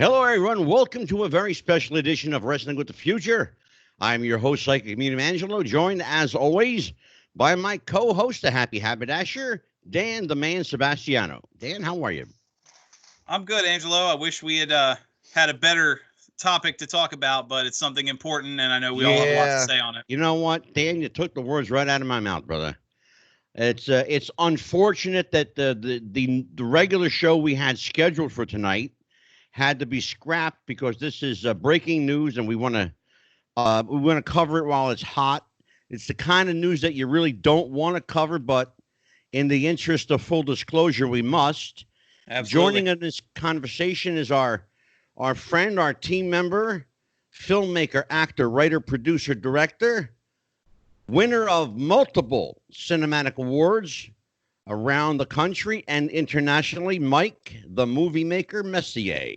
Hello, everyone. Welcome to a very special edition of Wrestling with the Future. I'm your host, Psychic Medium Angelo, joined as always by my co-host, the Happy Haberdasher, Dan the Man Sebastiano. Dan, how are you? I'm good, Angelo. I wish we had had a better topic to talk about, but it's something important, and I know we all have a lot to say on it. You know what, Dan? You took the words right out of my mouth, brother. It's unfortunate that the regular show we had scheduled for tonight had to be scrapped because this is breaking news, and we want to cover it while it's hot. It's the kind of news that you really don't want to cover, but in the interest of full disclosure, we must. Absolutely. Joining in this conversation is our friend, our team member, filmmaker, actor, writer, producer, director, winner of multiple cinematic awards around the country and internationally, Mike, the movie maker Messier.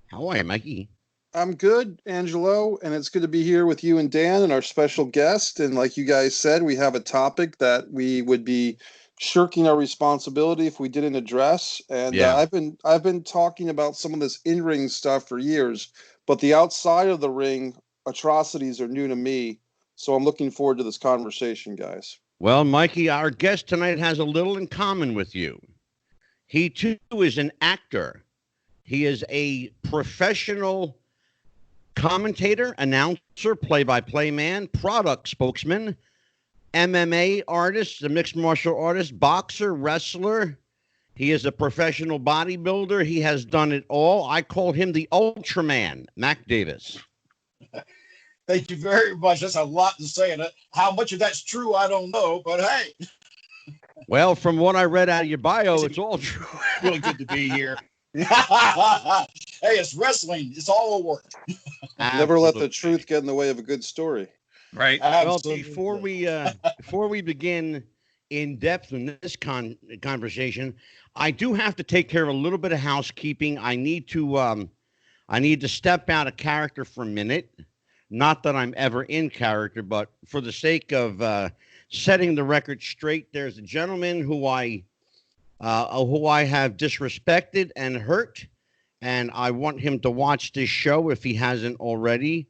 How are you, Mikey? I'm good, Angelo, and it's good to be here with you and Dan and our special guest. And like you guys said, we have a topic that we would be shirking our responsibility if we didn't address. And I've been talking about some of this in-ring stuff for years, but the outside of the ring atrocities are new to me. So I'm looking forward to this conversation, guys. Well, Mikey, our guest tonight has a little in common with you. He, too, is an actor. He is a professional commentator, announcer, play-by-play man, product spokesman, MMA artist, a mixed martial artist, boxer, wrestler. He is a professional bodybuilder. He has done it all. I call him the Ultraman, Mac Davis. Thank you very much. That's a lot to say. And how much of that's true, I don't know. But hey. Well, from what I read out of your bio, it's all true. Really good to be here. Hey, it's wrestling. It's all a work. Never let the truth get in the way of a good story. Right. Absolutely. Well, before we begin in depth in this conversation, I do have to take care of a little bit of housekeeping. I need to step out of character for a minute. Not that I'm ever in character, but for the sake of setting the record straight, there's a gentleman who I have disrespected and hurt, and I want him to watch this show if he hasn't already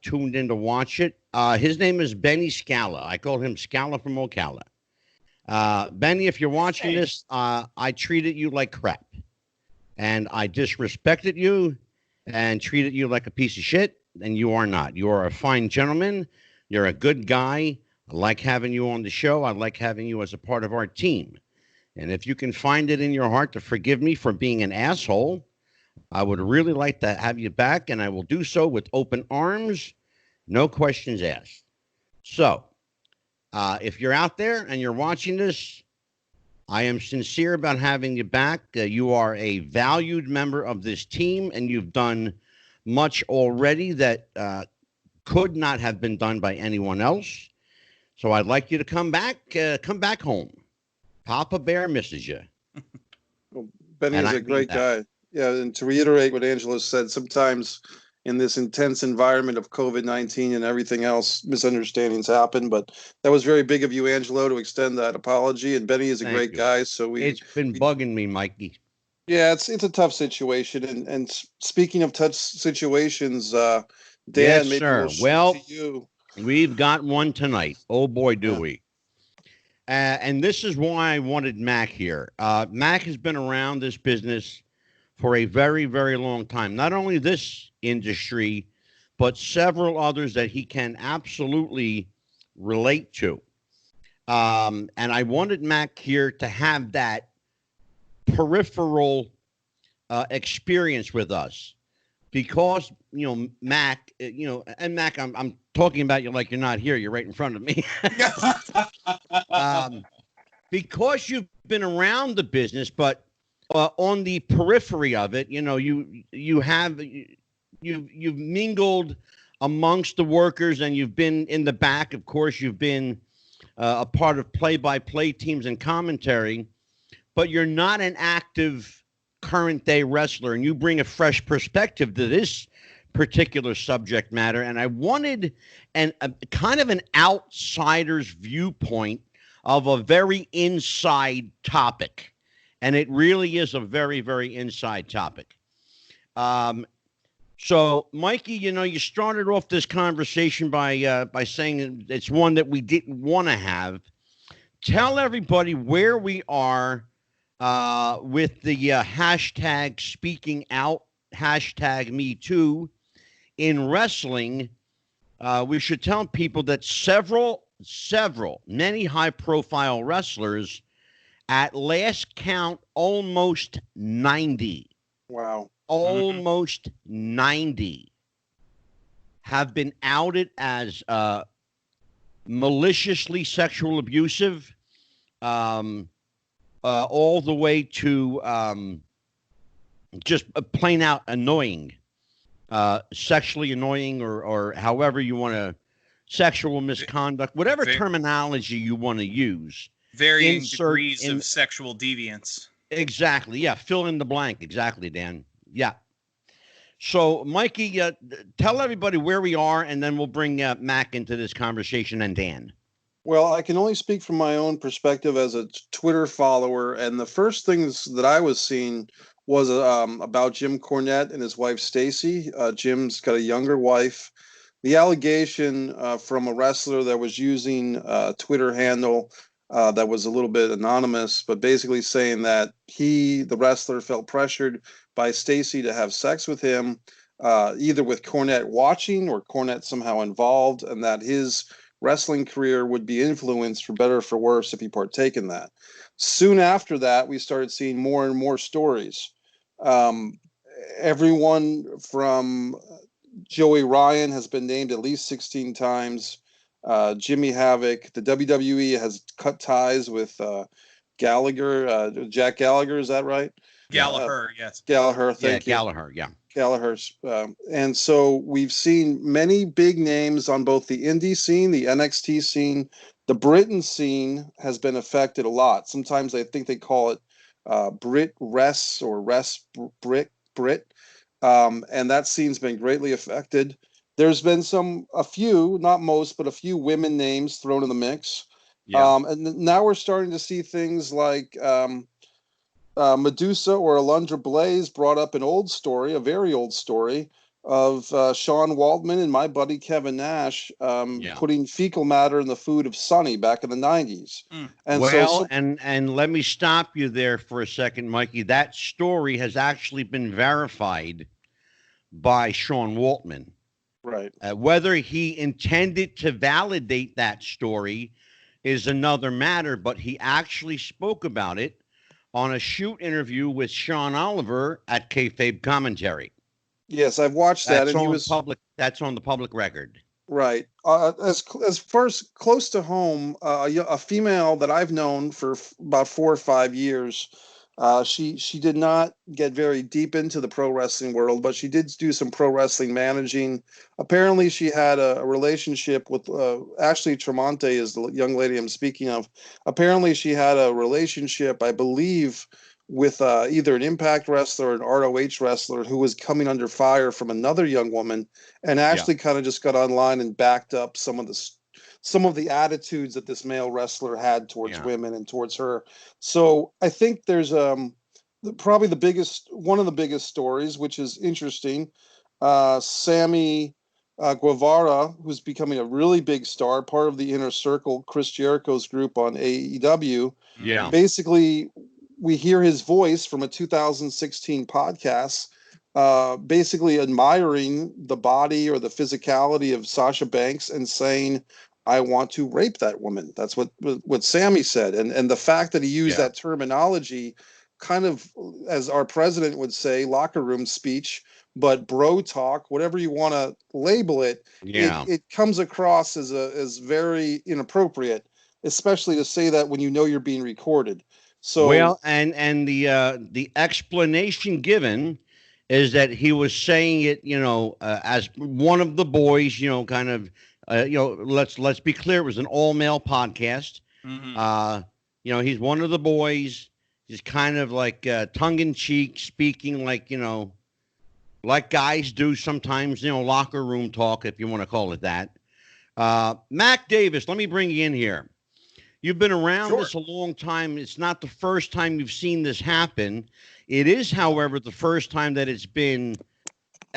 tuned in to watch it. His name is Benny Scala. I call him Scala from Ocala. Benny, if you're watching this, I treated you like crap, and I disrespected you and treated you like a piece of shit. And you are not. You are a fine gentleman. You're a good guy. I like having you on the show. I like having you as a part of our team. And if you can find it in your heart to forgive me for being an asshole, I would really like to have you back, and I will do so with open arms, no questions asked. So, if you're out there and you're watching this, I am sincere about having you back. You are a valued member of this team, and you've done much already that could not have been done by anyone else. So I'd like you to come back home. Papa Bear misses you. Well, Benny is a great guy. Yeah, and to reiterate what Angelo said, sometimes in this intense environment of COVID-19 and everything else, misunderstandings happen. But that was very big of you, Angelo, to extend that apology. And Benny is a great guy. So it's been bugging me, Mikey. Yeah, it's a tough situation, and speaking of tough situations, Dan, yes, maybe sir. Well, to you. We've got one tonight. Oh boy, do we! And this is why I wanted Mac here. Mac has been around this business for a very, very long time. Not only this industry, but several others that he can absolutely relate to. And I wanted Mac here to have that peripheral experience with us, because Mac, and Mac, I'm talking about you like you're not here. You're right in front of me. Because you've been around the business, but on the periphery of it, you've mingled amongst the workers, and you've been in the back. Of course, you've been a part of play-by-play teams and commentary. But you're not an active current day wrestler, and you bring a fresh perspective to this particular subject matter. And I wanted a kind of an outsider's viewpoint of a very inside topic. And it really is a very, very inside topic. So, Mikey, you started off this conversation by saying it's one that we didn't want to have. Tell everybody where we are with the hashtag speaking out, hashtag me too in wrestling. We should tell people that many high profile wrestlers at last count almost 90. Wow. Almost 90 have been outed as maliciously sexual abusive, all the way to just plain out annoying, sexually annoying, or however you want to, sexual misconduct, whatever terminology you want to use. Varying degrees of sexual deviance. Exactly. Yeah. Fill in the blank. Exactly, Dan. Yeah. So, Mikey, tell everybody where we are, and then we'll bring Mac into this conversation, and Dan. Well, I can only speak from my own perspective as a Twitter follower, and the first things that I was seeing was about Jim Cornette and his wife Stacy. Jim's got a younger wife. The allegation from a wrestler that was using a Twitter handle that was a little bit anonymous, but basically saying that the wrestler, felt pressured by Stacy to have sex with him, either with Cornette watching or Cornette somehow involved, and that his wrestling career would be influenced for better or for worse if he partake in that. Soon after that, we started seeing more and more stories. Everyone from Joey Ryan has been named at least 16 times. Jimmy Havoc. The WWE has cut ties with Gallagher, Jack Gallagher. Is that right? Gallagher, yes. Gallagher, thank you. Gallagher, yeah. Gallagher's. And so we've seen many big names on both the indie scene, the NXT scene. The Britain scene has been affected a lot. Sometimes I think they call it Brit Res or Res Brit. And that scene's been greatly affected. There's been a few, not most, but a few women names thrown in the mix. Yeah. And now we're starting to see things like Medusa or Alundra Blaze brought up a very old story of Sean Waldman and my buddy Kevin Nash putting fecal matter in the food of Sonny back in the 90s. And and let me stop you there for a second, Mikey. That story has actually been verified by Sean Waltman. Right. Whether he intended to validate that story is another matter, but he actually spoke about it on a shoot interview with Sean Oliver at Kayfabe Commentary. Yes, I've watched that. That's on the public record. Right. As far as close to home, a female that I've known for about 4 or 5 years, she did not get very deep into the pro wrestling world, but she did do some pro wrestling managing. Apparently, she had a relationship with Ashley Tremonte is the young lady I'm speaking of. Apparently, she had a relationship, I believe, with either an Impact wrestler or an ROH wrestler who was coming under fire from another young woman, and Ashley kind of just got online and backed up some of the attitudes that this male wrestler had towards women and towards her. So I think there's probably one of the biggest stories, which is interesting. Sammy Guevara, who's becoming a really big star, part of the Inner Circle, Chris Jericho's group on AEW. Yeah. Basically, we hear his voice from a 2016 podcast, basically admiring the body or the physicality of Sasha Banks and saying, I want to rape that woman. That's what Sammy said. And the fact that he used that terminology, kind of, as our president would say, locker room speech, but bro talk, whatever you want to label it, it comes across as very inappropriate, especially to say that when you know you're being recorded. So and the explanation given is that he was saying it, as one of the boys, kind of, let's be clear, it was an all male podcast. Mm-hmm. He's one of the boys. He's kind of like tongue in cheek, speaking like like guys do sometimes, locker room talk, if you want to call it that. Mac Davis, let me bring you in here. You've been around this a long time. It's not the first time you've seen this happen. It is, however, the first time that it's been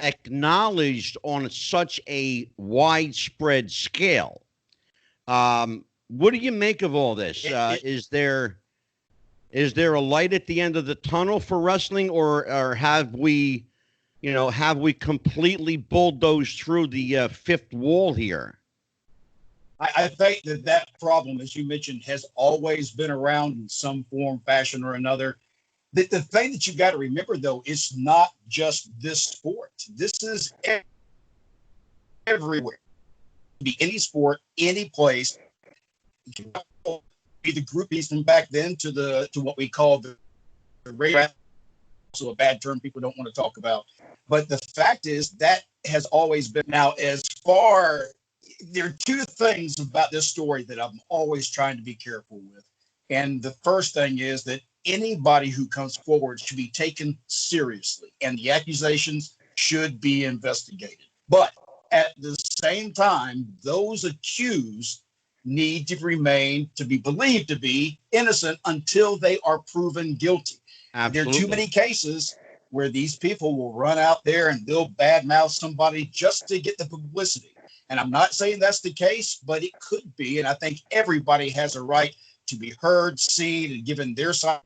acknowledged on such a widespread scale. What do you make of all this? Is there a light at the end of the tunnel for wrestling, or have we completely bulldozed through the fifth wall here? I think that problem, as you mentioned, has always been around in some form, fashion, or another. The thing that you got to remember, though, is not just this sport. This is everywhere. It can be any sport, any place. Be the groupies from back then to what we call the radio, also a bad term people don't want to talk about. But the fact is that has always been. Now, as far, there are two things about this story that I'm always trying to be careful with. And the first thing is that anybody who comes forward should be taken seriously, and the accusations should be investigated. But at the same time, those accused need to remain, to be believed to be innocent until they are proven guilty. Absolutely. There are too many cases where these people will run out there and they'll badmouth somebody just to get the publicity. And I'm not saying that's the case, but it could be. And I think everybody has a right to be heard, seen, and given their side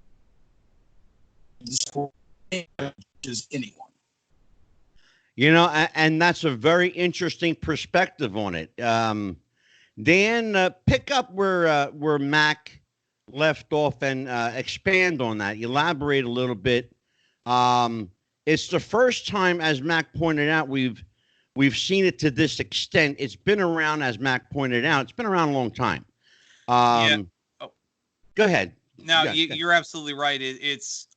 as anyone. And that's a very interesting perspective on it. Dan, pick up where Mac left off and expand on that. Elaborate a little bit. It's the first time, as Mac pointed out, we've seen it to this extent. It's been around, as Mac pointed out. It's been around a long time. Yeah. Oh. Go ahead. No, you're absolutely right. It's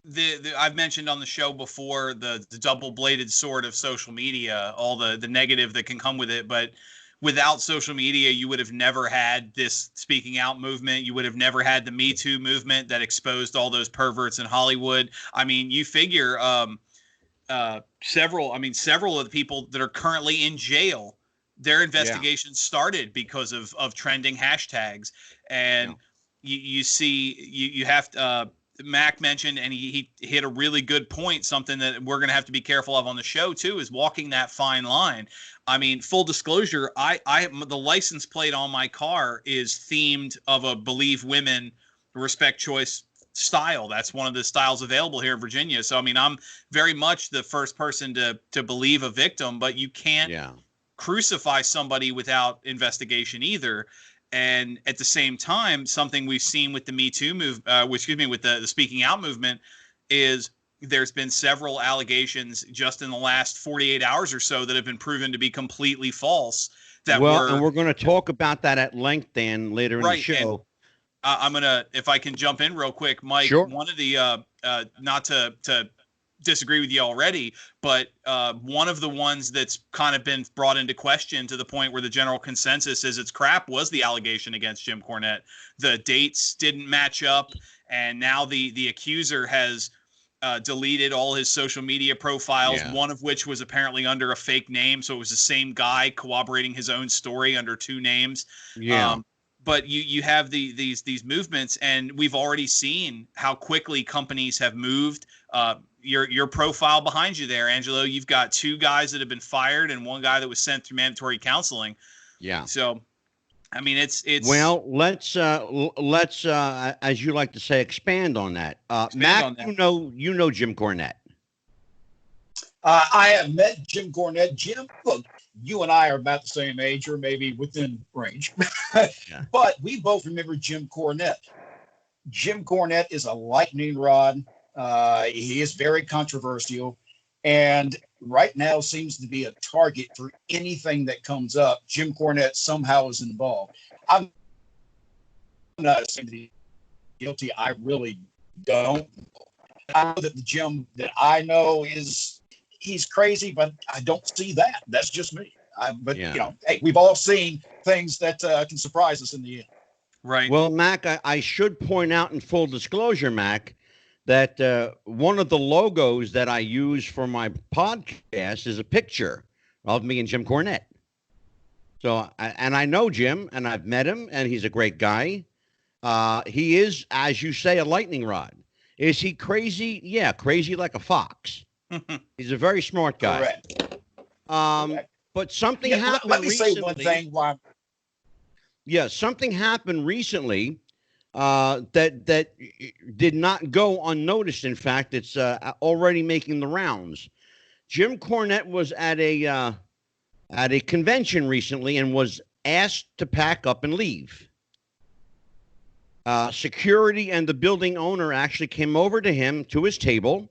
the I've mentioned on the show before the double-bladed sword of social media, all the negative that can come with it. But without social media, you would have never had this speaking out movement. You would have never had the Me Too movement that exposed all those perverts in Hollywood. I mean, you figure several of the people that are currently in jail, their investigations started because of trending hashtags. And you have to, Mac mentioned, and he hit a really good point, something that we're going to have to be careful of on the show too, is walking that fine line. I mean, full disclosure, the license plate on my car is themed of a Believe Women, Respect Choice style. That's one of the styles available here in Virginia. So, I mean, I'm very much the first person to believe a victim, but you can't crucify somebody without investigation either. And at the same time, something we've seen with the Me Too with the Speaking Out movement is there's been several allegations just in the last 48 hours or so that have been proven to be completely false. And we're going to talk about that at length, Dan, later in the show. I'm going to, if I can jump in real quick, Mike, sure. One of the, not to disagree with you already, but one of the ones that's kind of been brought into question to the point where the general consensus is it's crap was the allegation against Jim Cornette. The dates didn't match up, and now the accuser has deleted all his social media profiles, one of which was apparently under a fake name, so it was the same guy corroborating his own story under two names. But you have these movements, and we've already seen how quickly companies have moved. Your profile behind you there, Angelo, you've got two guys that have been fired and one guy that was sent through mandatory counseling. Yeah. So, I mean, it's well, let's as you like to say, expand on that. Matt, you know Jim Cornette. I have met Jim Cornette. Jim, look, you and I are about the same age, or maybe within range, but we both remember Jim Cornette. Jim Cornette is a lightning rod. He is very controversial, and right now seems to be a target for anything that comes up. Jim Cornette somehow is involved. I'm not saying that he's guilty. I really don't. I know that the Jim that I know he's crazy, but I don't see that. That's just me. Hey, we've all seen things that can surprise us in the end. Right. Well, Mac, I should point out in full disclosure, Mac, that one of the logos that I use for my podcast is a picture of me and Jim Cornette. So, and I know Jim, and I've met him, and he's a great guy. He is, as you say, a lightning rod. Is he crazy? Yeah, crazy like a fox. He's a very smart guy. Correct. But something Yeah, happened let me recently. say one thing. Yeah, something happened recently that did not go unnoticed. In fact, it's already making the rounds. Jim Cornette was at a convention recently and was asked to pack up and leave. Security and the building owner actually came over to him, to his table,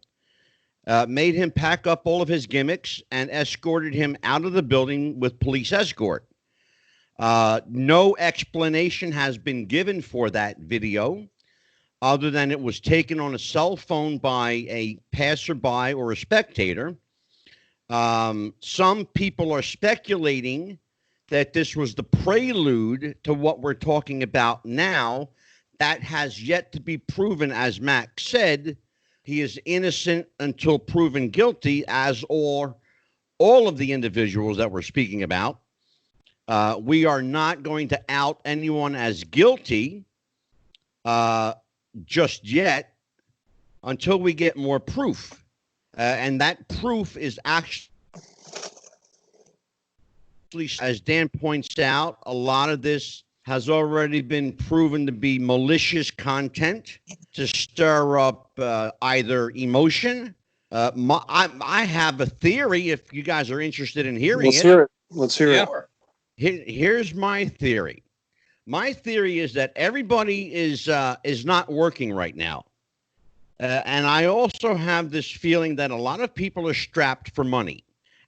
made him pack up all of his gimmicks, and escorted him out of the building with police escort. No explanation has been given for that video, other than it was taken on a cell phone by a passerby or a spectator. Some people are speculating that this was the prelude to what we're talking about now. That has yet to be proven. As Mac said, he is innocent until proven guilty, as all of the individuals that we're speaking about. We are not going to out anyone as guilty just yet until we get more proof. And that proof is actually, as Dan points out, a lot of this has already been proven to be malicious content to stir up either emotion. I have a theory, if you guys are interested in hearing Let's hear it. Let's hear it. Here's my theory. My theory is that everybody is not working right now. And I also have this feeling that a lot of people are strapped for money.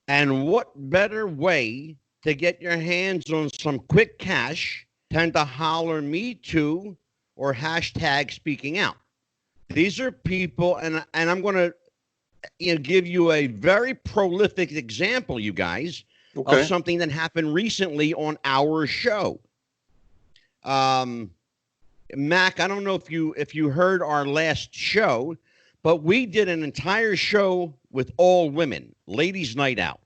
And what better way to get your hands on some quick cash than to holler "Me Too" or hashtag speaking out? These are people, and I'm going to give you a very prolific example, you guys, of something that happened recently on our show. Mac, I don't know if you heard our last show, but we did an entire show with all women, ladies' night out.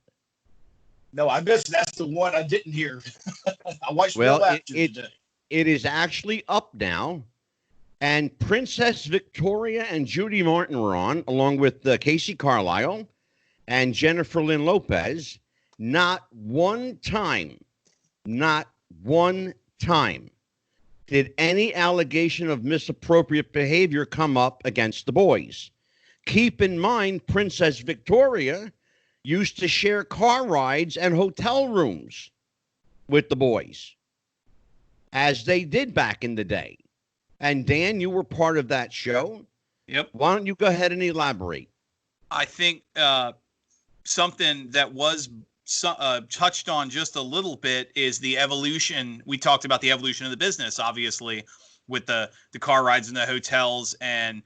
No, I missed. That's the one I didn't hear. I watched it is actually up now, and Princess Victoria and Judy Martin were on, along with Casey Carlisle and Jennifer Lynn Lopez. Not one time did any allegation of misappropriate behavior come up against the boys. Keep in mind, Princess Victoria used to share car rides and hotel rooms with the boys, as they did back in the day. And Dan, you were part of that show. Yep. Why don't you go ahead and elaborate? I think something that was touched on just a little bit is the evolution. We talked about the evolution of the business, obviously, with the car rides and the hotels. And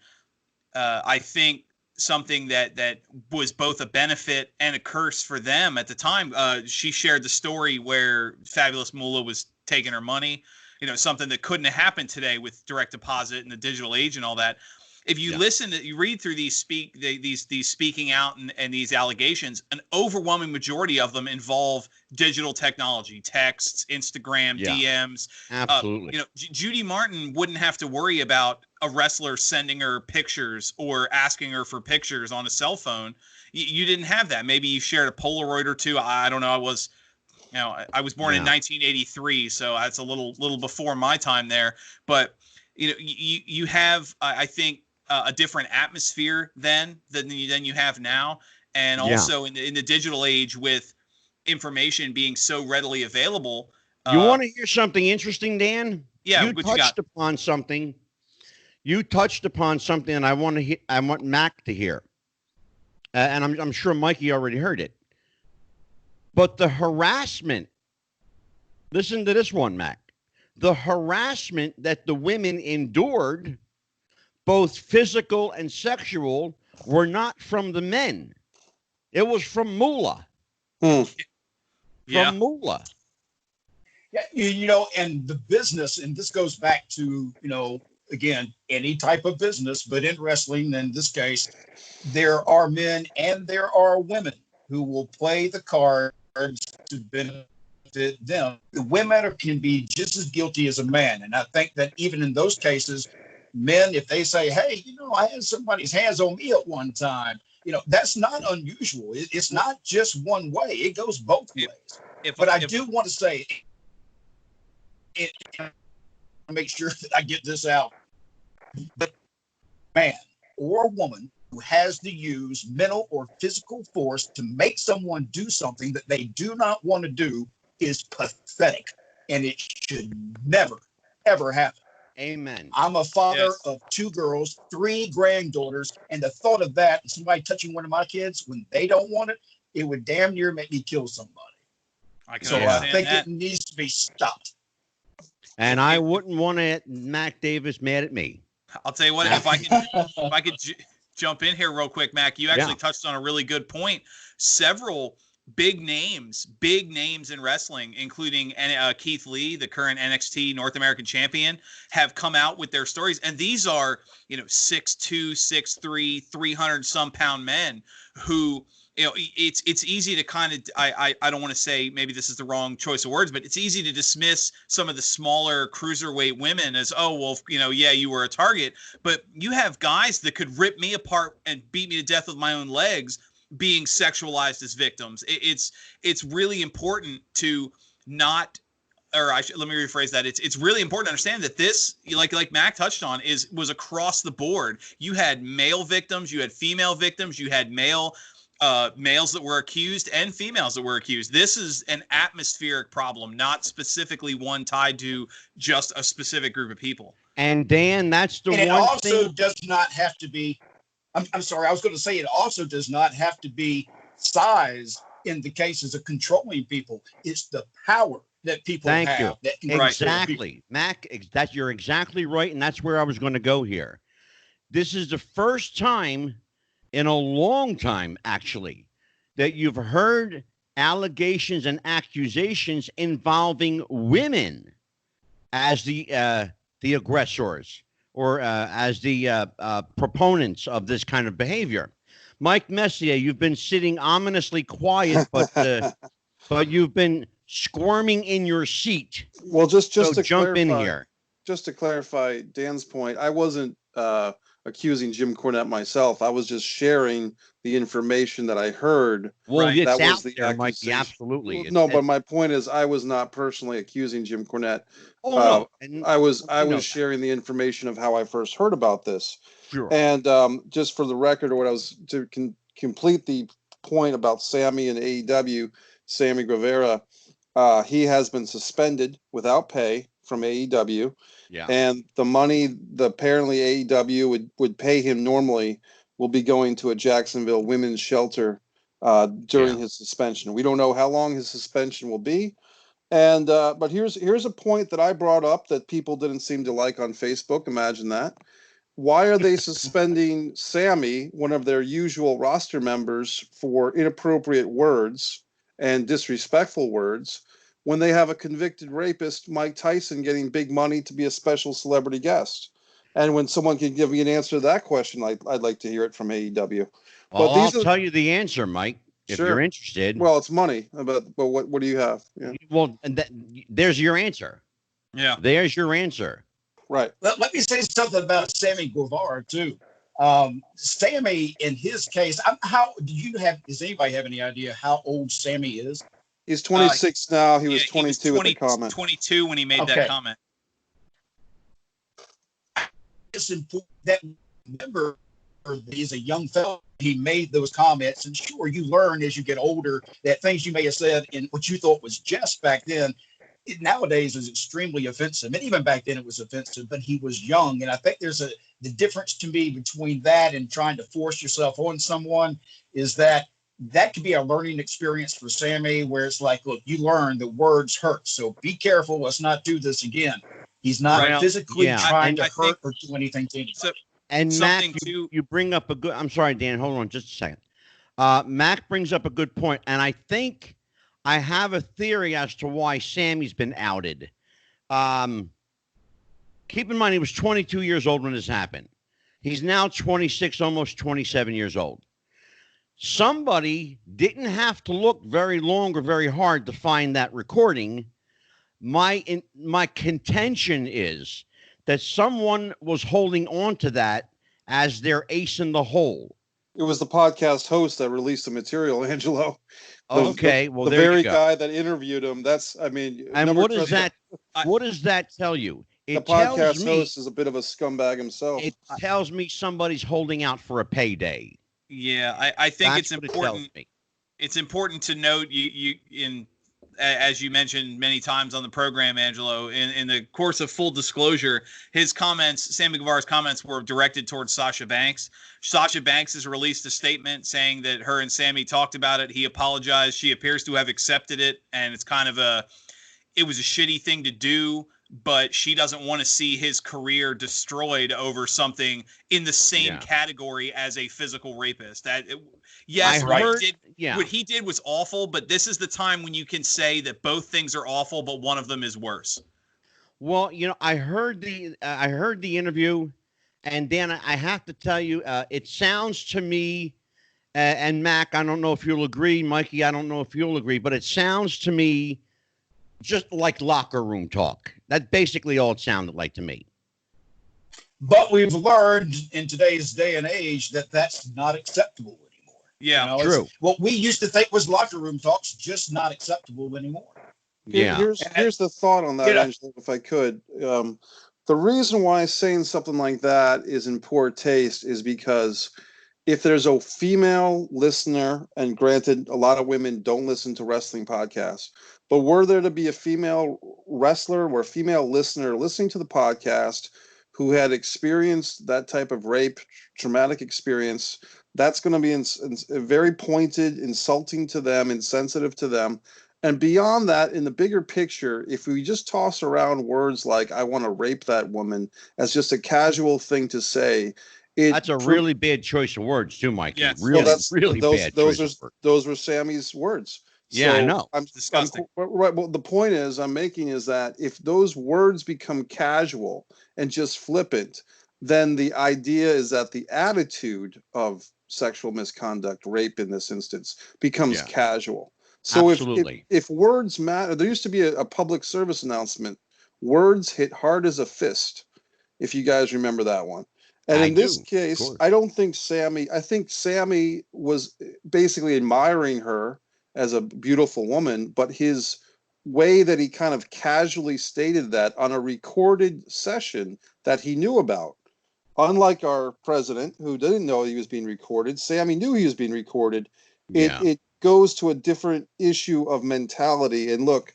I think something that was both a benefit and a curse for them at the time. She shared the story where Fabulous Moolah was taking her money, something that couldn't have happened today with direct deposit and the digital age and all that. If you listen to, you read through these speaking out and these allegations, an overwhelming majority of them involve digital technology, texts, Instagram, DMs. Absolutely. Judy Martin wouldn't have to worry about a wrestler sending her pictures or asking her for pictures on a cell phone. You didn't have that. Maybe you shared a Polaroid or two. I don't know. I was born in 1983, so that's a little before my time there. But you have, I think, a different atmosphere than you have now, and also in the digital age with information being so readily available. You want to hear something interesting, Dan? Yeah, you touched upon something. You touched upon something, and I want Mac to hear, and I'm sure Mikey already heard it. But the harassment. Listen to this one, Mac. The harassment that the women endured, both physical and sexual, were not from the men. It was from Moolah. From Moolah. Yeah, and the business, and this goes back to, again, any type of business, but in wrestling, in this case, there are men and there are women who will play the cards to benefit them. The women can be just as guilty as a man. And I think that even in those cases, men, if they say, hey, I had somebody's hands on me at one time, that's not unusual. It's not just one way. It goes both ways. But I do want to say, make sure that I get this out. But man or woman who has to use mental or physical force to make someone do something that they do not want to do is pathetic. And it should never, ever happen. Amen. I'm a father of 2 girls, 3 granddaughters, and the thought of that and somebody touching one of my kids when they don't want it, it would damn near make me kill somebody. I think it needs to be stopped. And I wouldn't want Mac Davis mad at me. I'll tell you what, if I could jump in here real quick, Mac, you actually touched on a really good point. Several big names in wrestling, including Keith Lee, the current NXT North American champion, have come out with their stories. And these are, 6'2", 6'3", 300 some pound men who, it's easy to kind of, I don't want to say, maybe this is the wrong choice of words, but it's easy to dismiss some of the smaller cruiserweight women as, oh, well, you were a target. But you have guys that could rip me apart and beat me to death with my own legs, being sexualized as victims. It's really important to not, let me rephrase that. It's really important to understand that this, like Mac touched on, was across the board. You had male victims, you had female victims, you had males that were accused and females that were accused. This is an atmospheric problem, not specifically one tied to just a specific group of people. And Dan, that's the one thing. It also does not have to be. I'm sorry. I was going to say it also does not have to be size in the cases of controlling people. It's the power that people have. Thank you. That can Exactly. Mac, you're exactly right. And that's where I was going to go here. This is the first time in a long time, actually, that you've heard allegations and accusations involving women as the aggressors, or as the proponents of this kind of behavior. Mike Messier, you've been sitting ominously quiet, but you've been squirming in your seat. Well, just so to jump clarify, in here. Just to clarify Dan's point, I wasn't accusing Jim Cornette myself. I was just sharing the information that I heard. Well, Right. it's That was out the there, Mikey, accusation. absolutely. Well, no, but my point is, I was not personally accusing Jim Cornette. No. And I was that. sharing the information of how I first heard about this. Sure. And just for the record, or what I was to complete the point about Sammy and AEW, Sammy Guevara, he has been suspended without pay from AEW. Yeah. And the money apparently AEW would pay him normally will be going to a Jacksonville women's shelter during his suspension. We don't know how long his suspension will be. And but here's a point that I brought up that people didn't seem to like on Facebook. Imagine that. Why are they suspending Sammy, one of their usual roster members, for inappropriate words and disrespectful words, when they have a convicted rapist, Mike Tyson, getting big money to be a special celebrity guest? And when someone can give me an answer to that question, I'd like to hear it from AEW. Well, I'll tell you the answer, Mike, if Sure. you're interested. Well, it's money, but what do you have? Yeah. Well, there's your answer. Yeah. There's your answer. Right. Let me say something about Sammy Guevara too. Sammy, in his case, does anybody have any idea how old Sammy is? He's 26 now. He was 22 20, with the comment. 22 when he made that comment. It's important that remember he's a young fellow. He made those comments, and sure, you learn as you get older that things you may have said in what you thought was jest back then, nowadays is extremely offensive. And even back then it was offensive, but he was young. And I think there's the difference to me between that and trying to force yourself on someone is that could be a learning experience for Sammy, where it's like, look, you learn that words hurt. So be careful. Let's not do this again. He's not physically trying to hurt or do anything to anybody. And Mac, you bring up a good, I'm sorry, Dan, hold on just a second. Mac brings up a good point, and I think I have a theory as to why Sammy's been outed. Keep in mind, he was 22 years old when this happened. He's now 26, almost 27 years old. Somebody didn't have to look very long or very hard to find that recording. My contention is that someone was holding on to that as their ace in the hole. It was the podcast host that released the material, Angelo. Okay, well, the there very you go. guy that interviewed him. That's, I mean, And what does that? What does that tell you? The It tells podcast me. host is a bit of a scumbag himself. It tells me somebody's holding out for a payday. Yeah, I think That's it's what important. It tells me. It's important to note as you mentioned many times on the program, Angelo, in the course of full disclosure, his comments, Sammy Guevara's comments, were directed towards Sasha Banks. Sasha Banks has released a statement saying that her and Sammy talked about it. He apologized. She appears to have accepted it, and it's kind of it was a shitty thing to do, but she doesn't want to see his career destroyed over something in the same category as a physical rapist. Yes, what he did was awful, but this is the time when you can say that both things are awful, but one of them is worse. Well, I heard the interview, and Dan, I have to tell you, it sounds to me, and Mac, I don't know if you'll agree, Mikey, I don't know if you'll agree, but it sounds to me just like locker room talk. That's basically all it sounded like to me. But we've learned in today's day and age that that's not acceptable anymore. Yeah, true. What we used to think was locker room talk's just not acceptable anymore. Yeah. Here's the thought on that, Angelo, if I could. The reason why saying something like that is in poor taste is because if there's a female listener, and granted, a lot of women don't listen to wrestling podcasts, but were there to be a female wrestler or a female listener listening to the podcast who had experienced that type of rape, traumatic experience, that's going to be very pointed, insulting to them, insensitive to them. And beyond that, in the bigger picture, if we just toss around words like, I want to rape that woman, as just a casual thing to say, that's a really bad choice of words too, Mike. Yes. Really bad choice of words. Those were Sammy's words. Yeah, so I know. It's disgusting. Right. Well, the point I'm making is that if those words become casual and just flippant, then the idea is that the attitude of sexual misconduct, rape in this instance, becomes casual. So if words matter, there used to be a public service announcement, words hit hard as a fist, if you guys remember that one. And in this case, I don't think I think Sammy was basically admiring her as a beautiful woman, but his way that he kind of casually stated that on a recorded session that he knew about. Unlike our president, who didn't know he was being recorded, Sammy knew he was being recorded. It goes to a different issue of mentality. And look,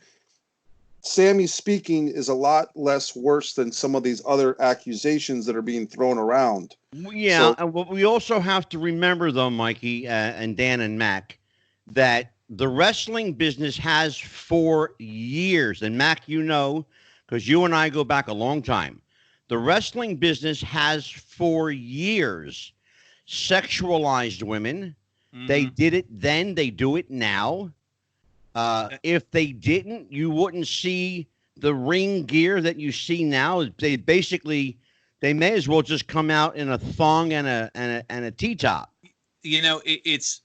Sammy speaking is a lot less worse than some of these other accusations that are being thrown around. Yeah, and we also have to remember, though, Mikey and Dan and Mac, that the wrestling business has for years, and Mac, because you and I go back a long time, the wrestling business has for years sexualized women. Mm-hmm. They did it then, they do it now. If they didn't, you wouldn't see the ring gear that you see now. They may as well just come out in a thong and a T-top. It's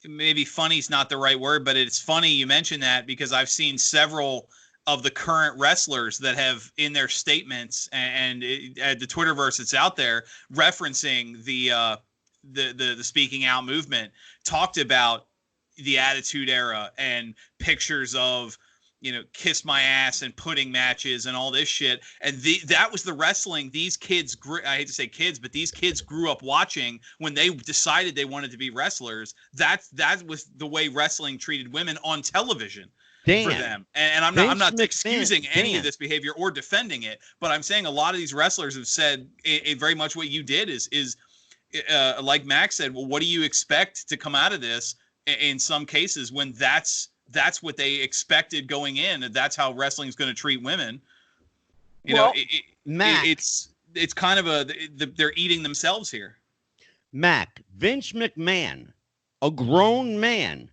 maybe funny is not the right word, but it's funny you mention that because I've seen several of the current wrestlers that have in their statements and the Twitterverse that's out there referencing the speaking out movement talked about the Attitude Era and pictures of, kiss my ass and pudding matches and all this shit. And that was the wrestling these kids I hate to say kids, but these kids grew up watching when they decided they wanted to be wrestlers. That was the way wrestling treated women on television for them. And I'm not excusing any of this behavior or defending it, but I'm saying a lot of these wrestlers have said very much what you did is like Max said, well, what do you expect to come out of this? In some cases, when that's what they expected going in, and that's how wrestling is going to treat women. It's kind of they're eating themselves here. Mac, Vince McMahon, a grown man,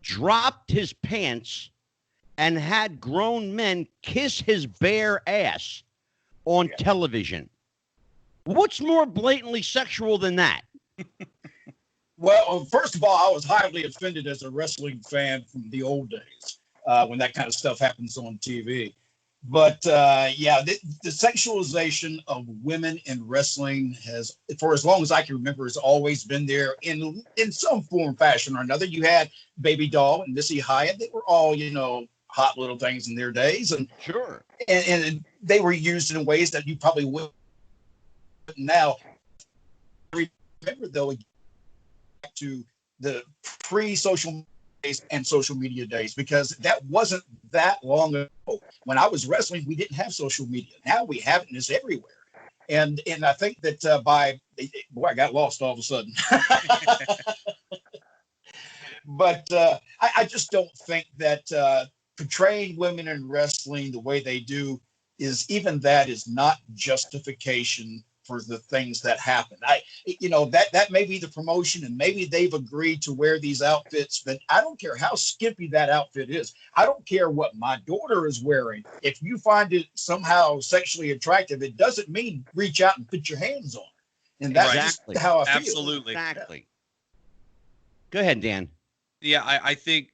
dropped his pants and had grown men kiss his bare ass on television. What's more blatantly sexual than that? Well, first of all, I was highly offended as a wrestling fan from the old days when that kind of stuff happens on TV. But yeah, the sexualization of women in wrestling has, for as long as I can remember, has always been there in some form, fashion, or another. You had Baby Doll and Missy Hyatt; they were all, hot little things in their days, and Sure. and they were used in ways that you probably wouldn't now. Remember though, back to the pre-social days and social media days, because that wasn't that long ago. When I was wrestling, we didn't have social media. Now we have it, and it's everywhere. And I think that I got lost all of a sudden. But I just don't think that portraying women in wrestling the way they do is not justification for the things that happen. That may be the promotion, and maybe they've agreed to wear these outfits, but I don't care how skimpy that outfit is. I don't care what my daughter is wearing. If you find it somehow sexually attractive, it doesn't mean reach out and put your hands on it. And that's Exactly. just how I feel. Absolutely. Exactly. Go ahead, Dan. Yeah, I think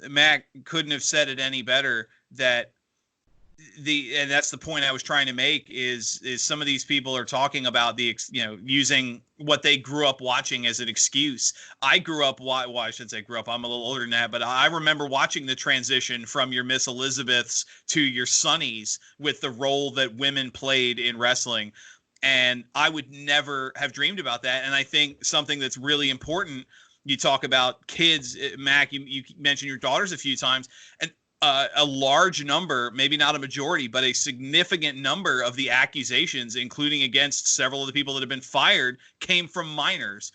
Mac couldn't have said it any better. And that's the point I was trying to make is some of these people are talking about using what they grew up watching as an excuse. I grew up, well, I shouldn't say grew up, I'm a little older than that, but I remember watching the transition from your Miss Elizabeths to your Sunnies with the role that women played in wrestling. And I would never have dreamed about that. And I think something that's really important, you talk about kids, Mac, you mentioned your daughters a few times, and a large number, maybe not a majority, but a significant number of the accusations, including against several of the people that have been fired, came from minors.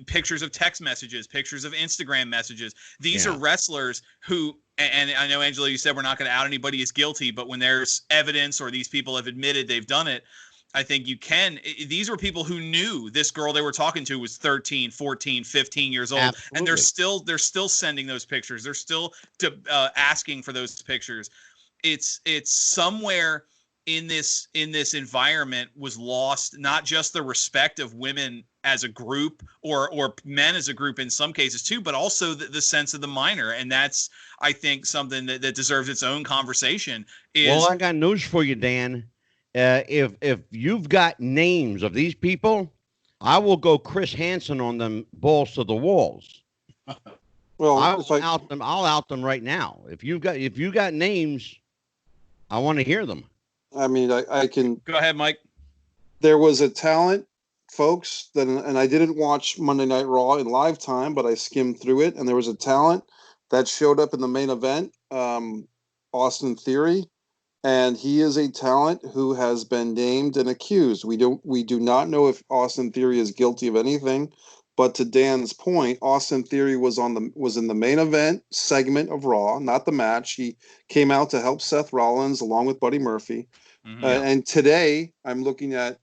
Pictures of text messages, pictures of Instagram messages. These are wrestlers who, and I know, Angelo, you said we're not going to out anybody as guilty, but when there's evidence or these people have admitted they've done it, I think you can. These were people who knew this girl they were talking to was 13, 14, 15 years old. Absolutely. And they're still sending those pictures. They're still asking for those pictures. It's somewhere in this environment was lost, not just the respect of women as a group or men as a group in some cases too, but also the sense of the minor. And that's, I think, something that deserves its own conversation. Well, I got news for you, Dan. If you've got names of these people, I will go Chris Hansen on them, balls to the walls. Well, I'll out them right now. If you got names, I want to hear them. I mean, I can go ahead, Mike. There was a talent, folks, and I didn't watch Monday Night Raw in live time, but I skimmed through it, and there was a talent that showed up in the main event, Austin Theory. And he is a talent who has been named and accused. We do not know if Austin Theory is guilty of anything, but to Dan's point, Austin Theory was in the main event segment of Raw, not the match. He came out to help Seth Rollins along with Buddy Murphy. Mm-hmm. And today I'm looking at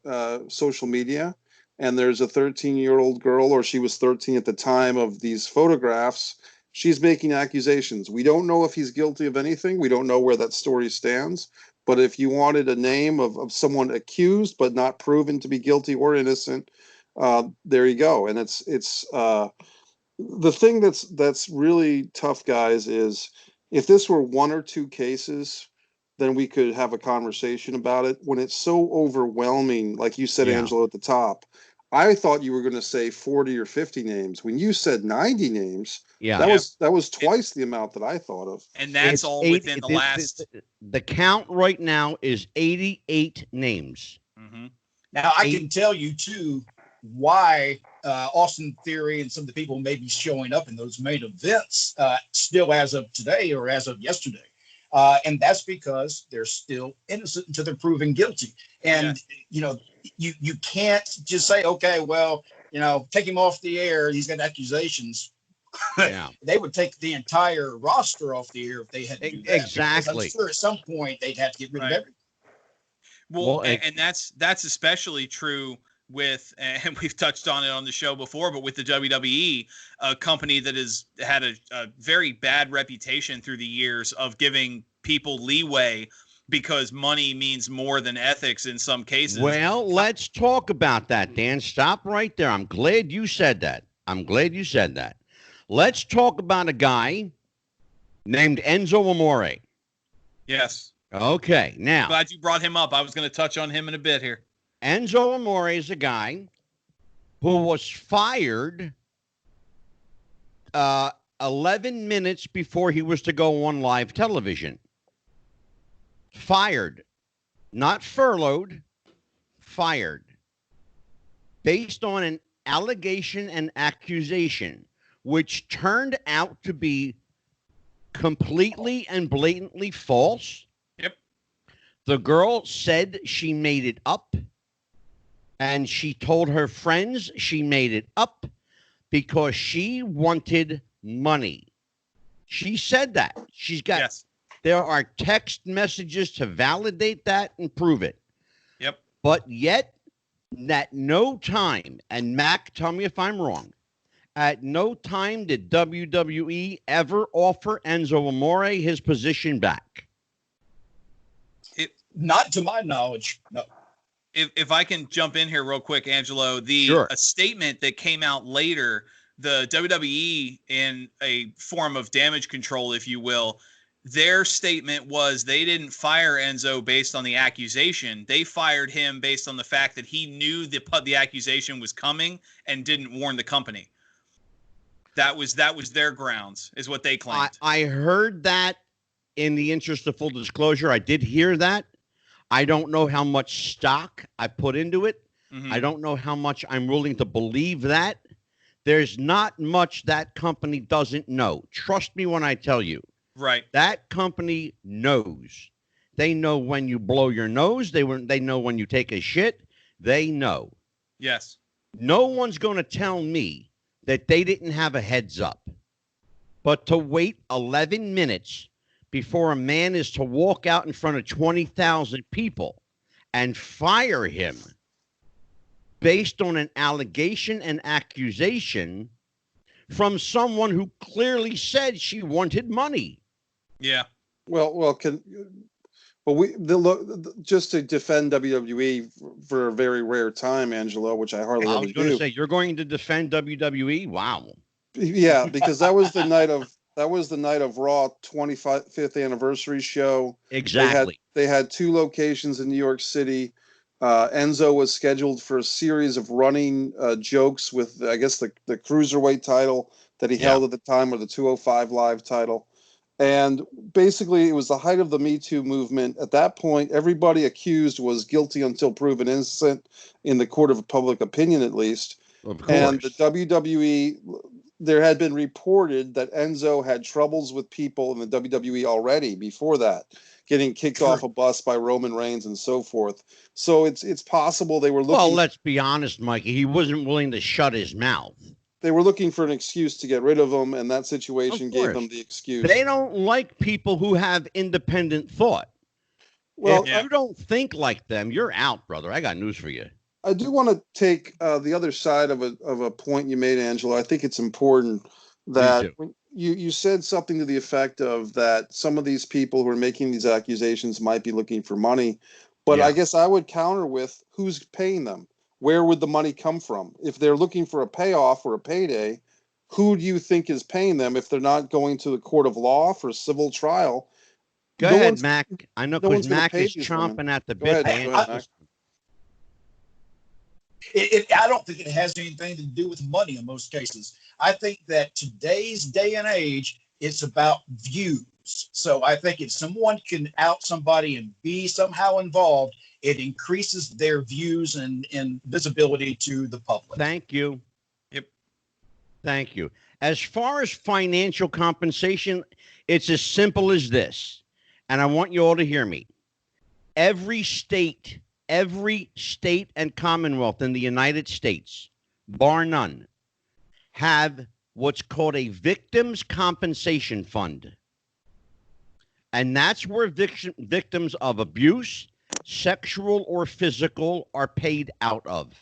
social media, and there's a 13-year-old girl, or she was 13 at the time of these photographs. She's making accusations. We don't know if he's guilty of anything. We don't know where that story stands. But if you wanted a name of someone accused but not proven to be guilty or innocent, there you go. And it's the thing that's really tough, guys, is if this were one or two cases, then we could have a conversation about it. When it's so overwhelming, like you said, Angelo, at the top, I thought you were going to say 40 or 50 names. When you said 90 names, that was twice the amount that I thought of. And that's all within the last. The count right now is 88 names. Mm-hmm. Now, I can tell you, too, why Austin Theory and some of the people may be showing up in those main events still as of today or as of yesterday. And that's because they're still innocent until they're proven guilty. And, you can't just say, okay, well, take him off the air. He's got accusations. Yeah. They would take the entire roster off the air if they had to do that. Exactly. I'm sure at some point they'd have to get rid of everything. Well, and that's especially true with, and we've touched on it on the show before, but with the WWE, a company that has had a very bad reputation through the years of giving people leeway because money means more than ethics in some cases. Well, let's talk about that, Dan. Stop right there. I'm glad you said that. Let's talk about a guy named Enzo Amore. Yes. Okay, now. Glad you brought him up. I was going to touch on him in a bit here. Enzo Amore is a guy who was fired 11 minutes before he was to go on live television. Fired. Not furloughed. Fired. Based on an allegation and accusation, which turned out to be completely and blatantly false. Yep. The girl said she made it up, and she told her friends she made it up because she wanted money. She said that. She's got, yes. There are text messages to validate that and prove it. Yep. But yet, at no time, and Mac, tell me if I'm wrong, at no time did WWE ever offer Enzo Amore his position back. Not to my knowledge, no. If I can jump in here real quick, Angelo, a statement that came out later, the WWE, in a form of damage control, if you will, their statement was they didn't fire Enzo based on the accusation. They fired him based on the fact that he knew the accusation was coming and didn't warn the company. That was their grounds, is what they claimed. I heard that. In the interest of full disclosure, I did hear that. I don't know how much stock I put into it. Mm-hmm. I don't know how much I'm willing to believe that. There's not much that company doesn't know. Trust me when I tell you. Right. That company knows. They know when you blow your nose. They know when you take a shit. They know. Yes. No one's going to tell me that they didn't have a heads up. But to wait 11 minutes before a man is to walk out in front of 20,000 people and fire him based on an allegation and accusation from someone who clearly said she wanted money. Yeah. Just to defend WWE for a very rare time, Angelo, which I hardly ever do. I was going to say, you're going to defend WWE? Wow. Yeah, because that was the night of Raw 25th anniversary show. Exactly. They had two locations in New York City. Enzo was scheduled for a series of running jokes with, I guess, the cruiserweight title that he held at the time, or the 205 Live title. And basically, it was the height of the Me Too movement. At that point, everybody accused was guilty until proven innocent in the court of public opinion, at least. Of course. And the WWE, there had been reported that Enzo had troubles with people in the WWE already before that, getting kicked off a bus by Roman Reigns and so forth. So it's possible they were looking. Well, let's be honest, Mikey. He wasn't willing to shut his mouth. They were looking for an excuse to get rid of him, and that situation gave them the excuse. They don't like people who have independent thought. Well, if you don't think like them, you're out, brother. I got news for you. I do want to take the other side of a point you made, Angelo. I think it's important that you said something to the effect of that some of these people who are making these accusations might be looking for money. But I guess I would counter with, who's paying them? Where would the money come from? If they're looking for a payoff or a payday, who do you think is paying them if they're not going to the court of law for a civil trial? Go ahead, Mac. I know because Mac is chomping at the bit. I don't think it has anything to do with money in most cases. I think that today's day and age, it's about views. So I think if someone can out somebody and be somehow involved, it increases their views and visibility to the public. Thank you. Yep. Thank you. As far as financial compensation, it's as simple as this. And I want you all to hear me. Every state and commonwealth in the United States, bar none, have what's called a victims compensation fund. And that's where victims of abuse, sexual or physical, are paid out of.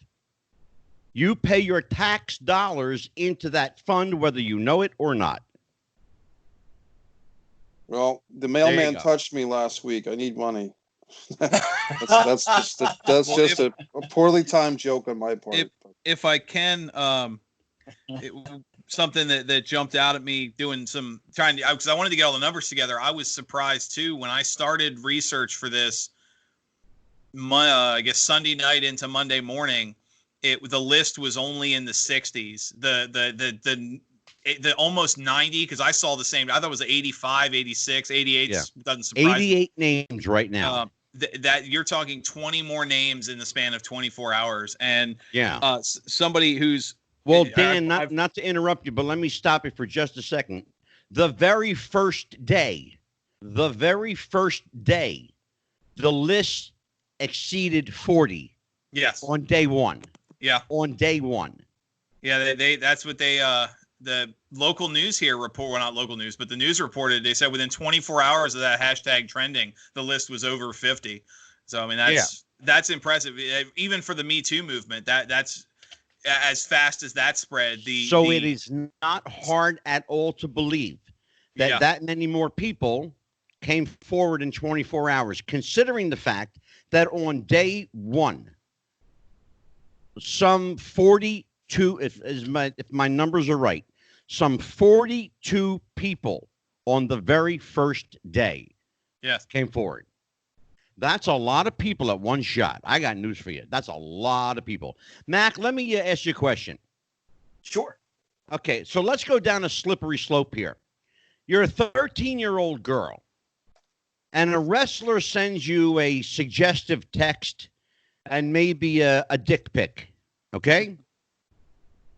You pay your tax dollars into that fund, whether you know it or not. Well, the mailman touched me last week. I need money. that's just a poorly timed joke on my part. If I can, something that jumped out at me doing because I wanted to get all the numbers together. I was surprised too when I started research for this. I guess Sunday night into Monday morning, the list was only in the 60s. The almost 90, because I saw the same. I thought it was 85, 86, 88. Yeah. Doesn't surprise 88 names right now. That you're talking 20 more names in the span of 24 hours, and yeah, somebody who's well, Dan, not to interrupt you, but let me stop you for just a second. The very first day, the list exceeded 40. Yes, on day one. Yeah, on day one. Yeah, they that's what they the local news here report. Well, not local news, but the news reported. They said within 24 hours of that hashtag trending, the list was over 50. So I mean, that's impressive, even for the Me Too movement. That's as fast as that spread. It is not hard at all to believe that that many more people came forward in 24 hours, considering the fact that on day one, some 42, if my numbers are right, some 42 people on the very first day came forward. That's a lot of people at one shot. I got news for you. That's a lot of people. Mac, let me ask you a question. Sure. Okay, so let's go down a slippery slope here. You're a 13-year-old girl, and a wrestler sends you a suggestive text and maybe a dick pic, okay?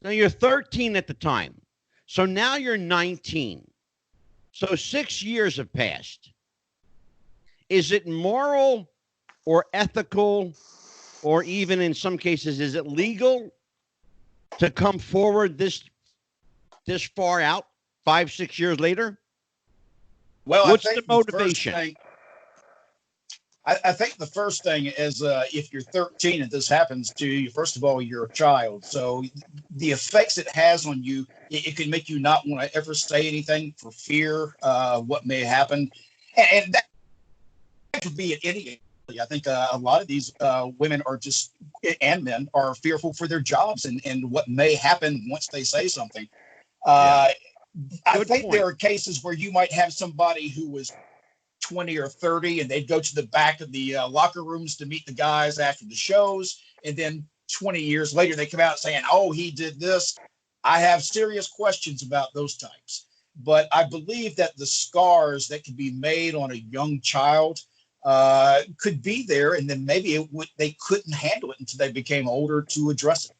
Now, you're 13 at the time. So now you're 19. So 6 years have passed. Is it moral or ethical, or even in some cases, is it legal to come forward this far out, 5-6 years later? Well, what's the motivation? I think the first thing is if you're 13 and this happens to you, first of all, you're a child. So the effects it has on you, it can make you not want to ever say anything for fear of what may happen. And that could be at any age. I think a lot of these women are just, and men are fearful for their jobs and what may happen once they say something. I think there are cases where you might have somebody who was 20 or 30 and they'd go to the back of the locker rooms to meet the guys after the shows, and then 20 years later they come out saying, oh, he did this. I have serious questions about those types, but I believe that the scars that could be made on a young child could be there, and then maybe they couldn't handle it until they became older to address it.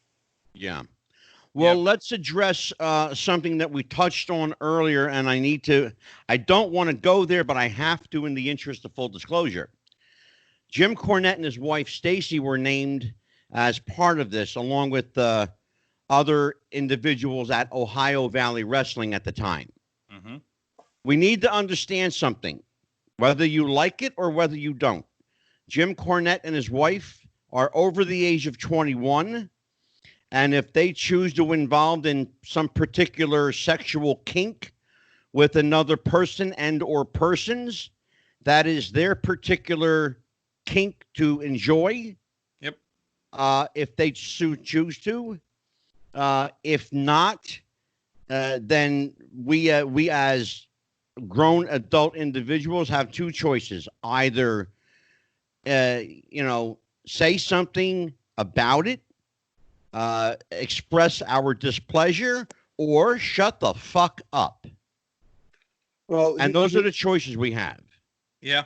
Yeah. Well, let's address something that we touched on earlier, and I don't want to go there, but I have to in the interest of full disclosure. Jim Cornette and his wife, Stacy, were named as part of this, along with other individuals at Ohio Valley Wrestling at the time. Mm-hmm. We need to understand something, whether you like it or whether you don't. Jim Cornette and his wife are over the age of 21. And if they choose to involve in some particular sexual kink with another person and or persons, that is their particular kink to enjoy. Yep. If they choose to. If not, then we as grown adult individuals have two choices. Either, say something about it, express our displeasure, or shut the fuck up. Well, and those are the choices we have. Yeah.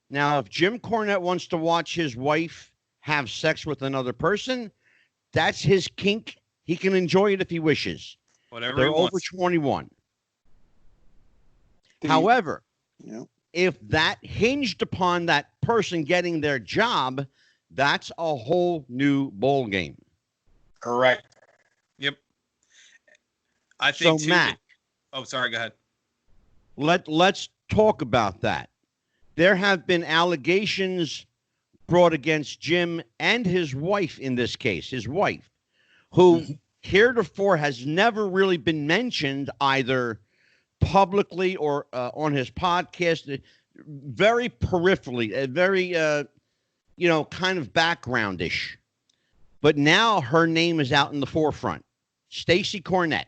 Now, if Jim Cornette wants to watch his wife have sex with another person, that's his kink. He can enjoy it if he wishes. Whatever They're he over wants. 21. However, if that hinged upon that person getting their job, that's a whole new ball game. Correct. Yep. I think so, Matt. Oh, sorry. Go ahead. Let's talk about that. There have been allegations brought against Jim and his wife in this case, his wife, who heretofore has never really been mentioned either publicly or on his podcast, very peripherally, very, kind of backgroundish. But now her name is out in the forefront. Stacy Cornette.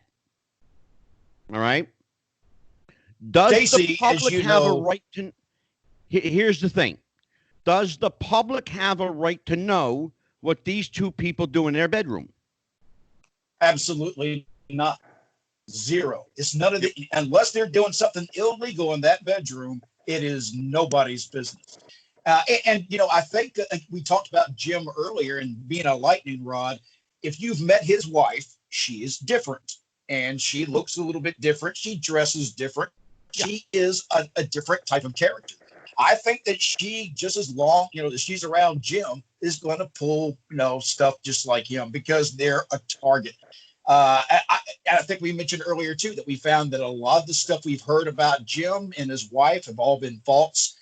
All right. Does Casey, the public as you have a know, right to? Here's the thing. Does the public have a right to know what these two people do in their bedroom? absolutely not. Zero. It's none of the, unless they're doing something illegal in that bedroom, it is nobody's business. And I think we talked about Jim earlier and being a lightning rod. If you've met his wife, she is different and she looks a little bit different. She dresses different. She is a different type of character. I think that she, just as long, that she's around Jim, is going to pull, stuff just like him because they're a target. I think we mentioned earlier, too, that we found that a lot of the stuff we've heard about Jim and his wife have all been false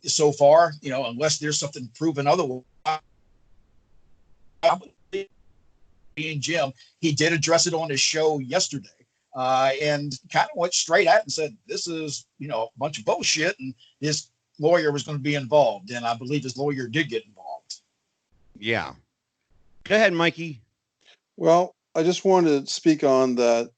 so far, unless there's something proven otherwise. Being Jim, he did address it on his show yesterday and kind of went straight at it and said, this is, a bunch of bullshit. And his lawyer was going to be involved. And I believe his lawyer did get involved. Yeah. Go ahead, Mikey. Well, I just wanted to speak on that.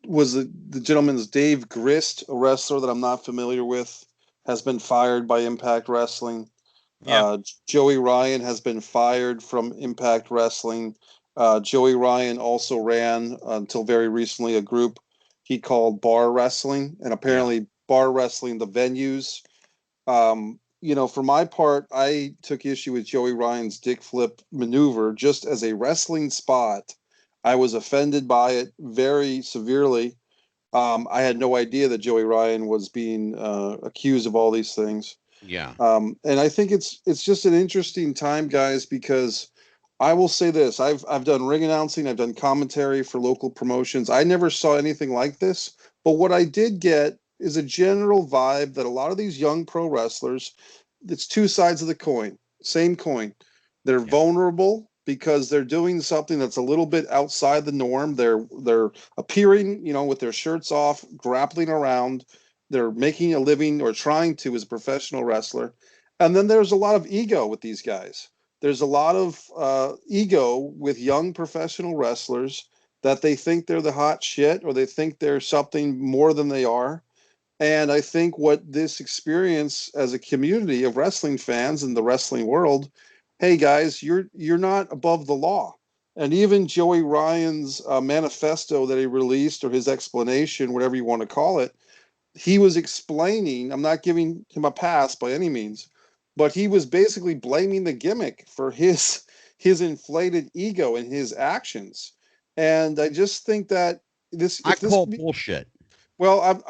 Was the gentleman's Dave Grist, a wrestler that I'm not familiar with, has been fired by Impact Wrestling. Yeah. Joey Ryan has been fired from Impact Wrestling. Joey Ryan also ran until very recently a group he called Bar Wrestling, and apparently Bar Wrestling, the venues. For my part, I took issue with Joey Ryan's dick flip maneuver just as a wrestling spot. I was offended by it very severely. I had no idea that Joey Ryan was being accused of all these things. Yeah. And I think it's just an interesting time, guys, because I will say this. I've done ring announcing. I've done commentary for local promotions. I never saw anything like this. But what I did get is a general vibe that a lot of these young pro wrestlers, it's two sides of the coin, same coin. They're vulnerable because they're doing something that's a little bit outside the norm. They're appearing, with their shirts off, grappling around. They're making a living or trying to as a professional wrestler. And then there's a lot of ego with these guys. There's a lot of ego with young professional wrestlers that they think they're the hot shit or they think they're something more than they are. And I think what this experience as a community of wrestling fans in the wrestling world, hey guys, you're not above the law. And even Joey Ryan's manifesto that he released, or his explanation, whatever you want to call it, he was explaining, I'm not giving him a pass by any means, but he was basically blaming the gimmick for his inflated ego and his actions. And I just think that I call bullshit. Well,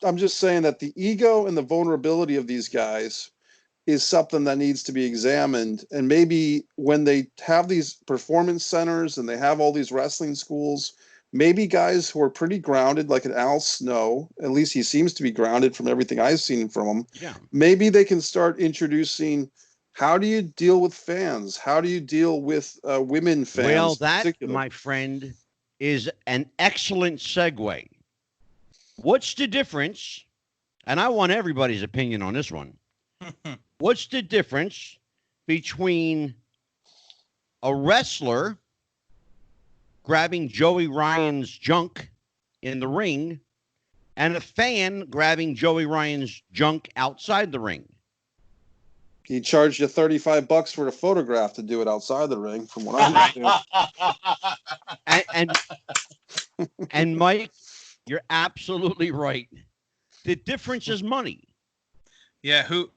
I'm just saying that the ego and the vulnerability of these guys is something that needs to be examined. And maybe when they have these performance centers and they have all these wrestling schools, maybe guys who are pretty grounded, like an Al Snow, at least he seems to be grounded from everything I've seen from him. Yeah. Maybe they can start introducing, how do you deal with fans? How do you deal with women fans? Well, that, my friend, is an excellent segue. What's the difference? And I want everybody's opinion on this one. What's the difference between a wrestler grabbing Joey Ryan's junk in the ring and a fan grabbing Joey Ryan's junk outside the ring? He charged you $35 for a photograph to do it outside the ring, from what I understand. And Mike, you're absolutely right. The difference is money. Yeah, who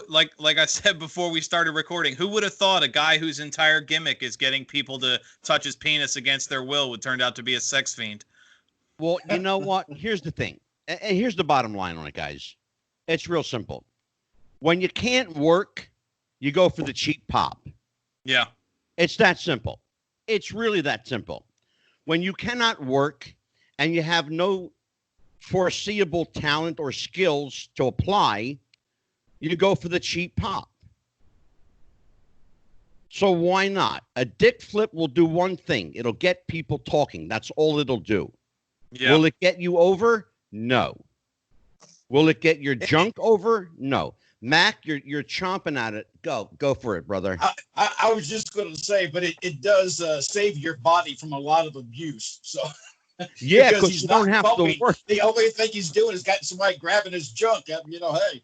like I said before we started recording, who would have thought a guy whose entire gimmick is getting people to touch his penis against their will would turn out to be a sex fiend? Well, you know what? Here's the thing. And here's the bottom line on it, guys. It's real simple. When you can't work, you go for the cheap pop. Yeah. It's that simple. It's really that simple. When you cannot work and you have no foreseeable talent or skills to apply, you go for the cheap pop. So why not? A dick flip will do one thing. It'll get people talking. That's all it'll do. Yeah. Will it get you over? No. Will it get your junk over? No. Mac, you're chomping at it. Go for it, brother. I was just going to say, but it does save your body from a lot of abuse. So Yeah, because because you don't have to work. The only thing he's doing is got somebody grabbing his junk. You know, hey.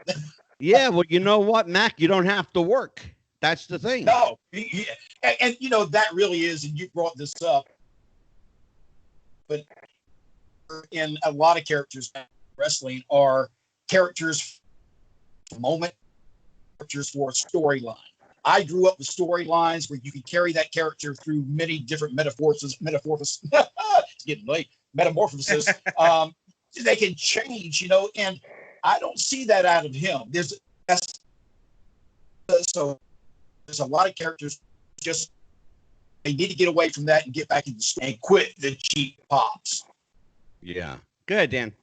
Yeah, well, you know what, Mac? You don't have to work. That's the thing. No, and you know that really is, and you brought this up, but in a lot of characters in wrestling are characters for a moment, characters for a storyline. I grew up with storylines where you could carry that character through many different metamorphosis. It's getting late. Metamorphosis. They can change, you know, and I don't see that out of him. So there's a lot of characters just they need to get away from that and get back into and quit the cheap pops. Yeah. Go ahead, Dan.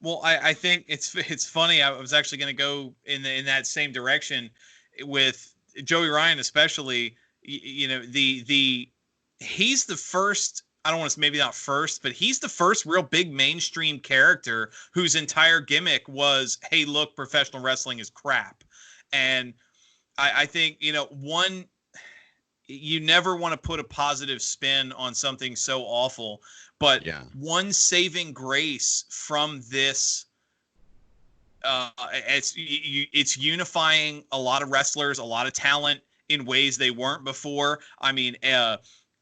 Well, I think it's funny. I was actually going to go in that same direction with Joey Ryan, especially. You know, he's the first. I don't want to maybe not first, but he's the first real big mainstream character whose entire gimmick was, "Hey, look, professional wrestling is crap," and I think, you know, you never want to put a positive spin on something so awful, but one saving grace from this, it's unifying a lot of wrestlers, a lot of talent in ways they weren't before. I mean,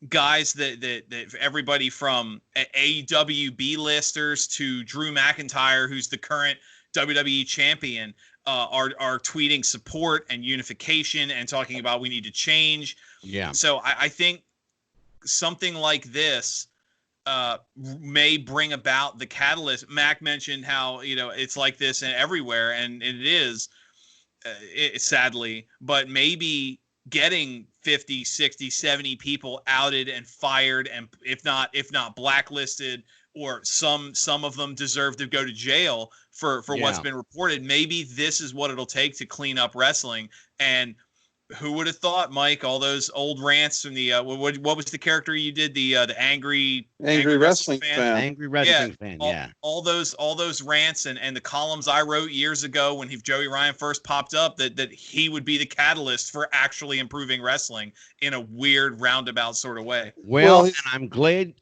guys that everybody from AEW B-listers to Drew McIntyre, who's the current WWE champion, are tweeting support and unification and talking about we need to change. Yeah. So I think something like this may bring about the catalyst. Mac mentioned how, you know, it's like this everywhere, and it is, sadly, but maybe getting 50, 60, 70 people outed and fired, and if not blacklisted, or some of them deserve to go to jail for what's been reported. Maybe this is what it'll take to clean up wrestling. And who would have thought, Mike, all those old rants from the what was the character you did, the angry wrestling fan. Angry wrestling fan. All those rants and the columns I wrote years ago when Joey Ryan first popped up, that he would be the catalyst for actually improving wrestling in a weird roundabout sort of way. Well, and I'm glad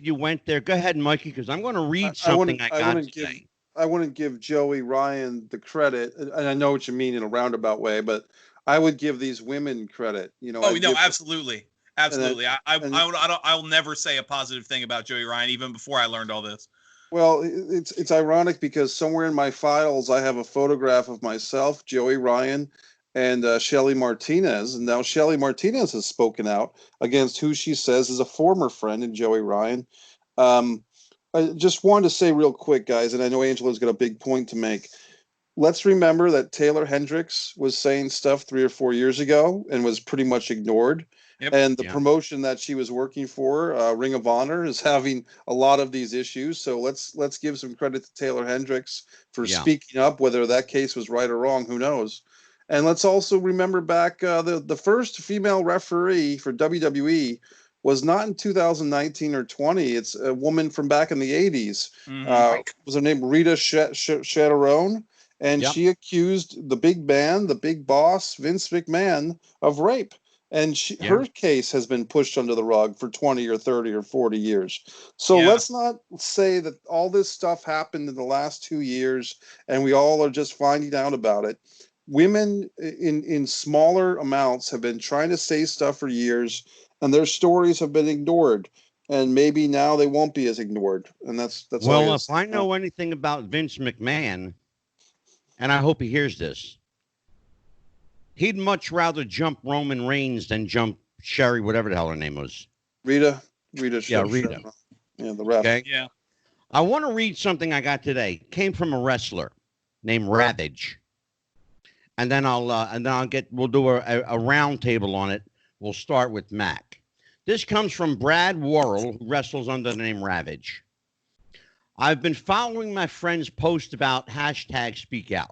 you went there. Go ahead, Mikey, because I'm going to read something I got today. I wouldn't give Joey Ryan the credit, and I know what you mean in a roundabout way, but I would give these women credit. You know. Oh no, absolutely. I'll never say a positive thing about Joey Ryan, even before I learned all this. Well, it's ironic because somewhere in my files I have a photograph of myself, Joey Ryan, and Shelly Martinez, and now Shelly Martinez has spoken out against who she says is a former friend in Joey Ryan. I just wanted to say real quick, guys, and I know Angelo's got a big point to make. Let's remember that Taylor Hendricks was saying stuff 3 or 4 years ago and was pretty much ignored. Yep. And the promotion that she was working for, Ring of Honor, is having a lot of these issues. So let's give some credit to Taylor Hendricks for speaking up, whether that case was right or wrong, who knows. And let's also remember back the first female referee for WWE was not in 2019 or 20. It's a woman from back in the 80s. Mm-hmm. Was her name Rita Chatterone? And she accused the big man, the big boss, Vince McMahon, of rape. And her case has been pushed under the rug for 20 or 30 or 40 years. So let's not say that all this stuff happened in the last 2 years and we all are just finding out about it. Women in smaller amounts have been trying to say stuff for years, and their stories have been ignored. And maybe now they won't be as ignored. And that's well, if I know anything about Vince McMahon, and I hope he hears this, he'd much rather jump Roman Reigns than jump Sherry, whatever the hell her name was. Rita. Rita. Yeah, the ref. Okay. Yeah. I want to read something I got today. Came from a wrestler named Ravage. And then we'll do a round table on it. We'll start with Mac. This comes from Brad Worrell, who wrestles under the name Ravage. I've been following my friend's post about #SpeakOut.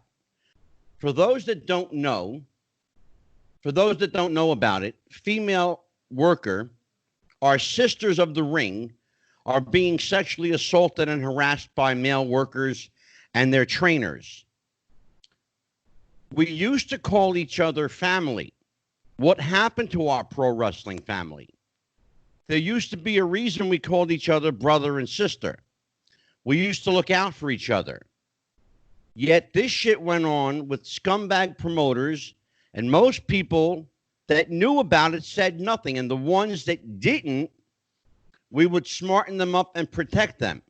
For those that don't know about it, female worker, our sisters of the ring, are being sexually assaulted and harassed by male workers and their trainers. We used to call each other family. What happened to our pro wrestling family? There used to be a reason we called each other brother and sister. We used to look out for each other. Yet this shit went on with scumbag promoters, and most people that knew about it said nothing. And the ones that didn't, we would smarten them up and protect them.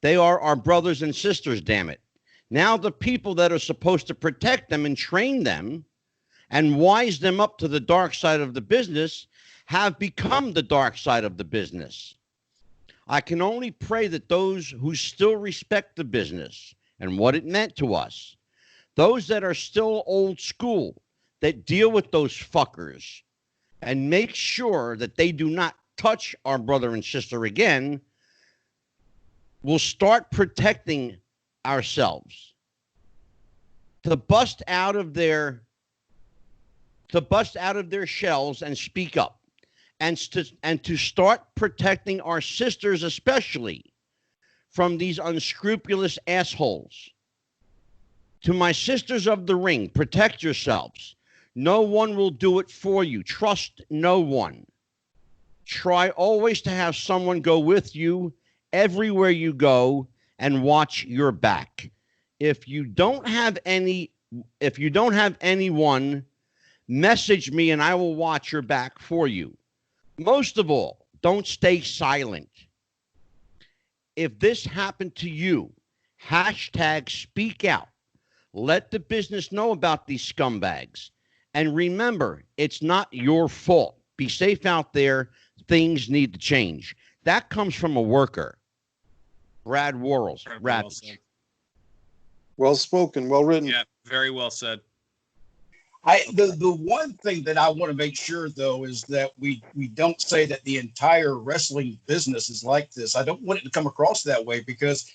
They are our brothers and sisters, damn it. Now the people that are supposed to protect them and train them and wise them up to the dark side of the business have become the dark side of the business. I can only pray that those who still respect the business and what it meant to us, those that are still old school, that deal with those fuckers and make sure that they do not touch our brother and sister again, will start protecting ourselves. To bust out of their shells and speak up, and to start protecting our sisters, especially from these unscrupulous assholes. To my sisters of the ring, protect yourselves. No one will do it for you. Trust no one. Try always to have someone go with you everywhere you go and watch your back. If you don't have anyone, message me and I will watch your back for you. Most of all, don't stay silent. If this happened to you, hashtag speak out. Let the business know about these scumbags. And remember, it's not your fault. Be safe out there. Things need to change. That comes from a worker. Brad Worrells. Well spoken, well written. Yeah, very well said. The one thing that I want to make sure, though, is that we don't say that the entire wrestling business is like this. I don't want it to come across that way, because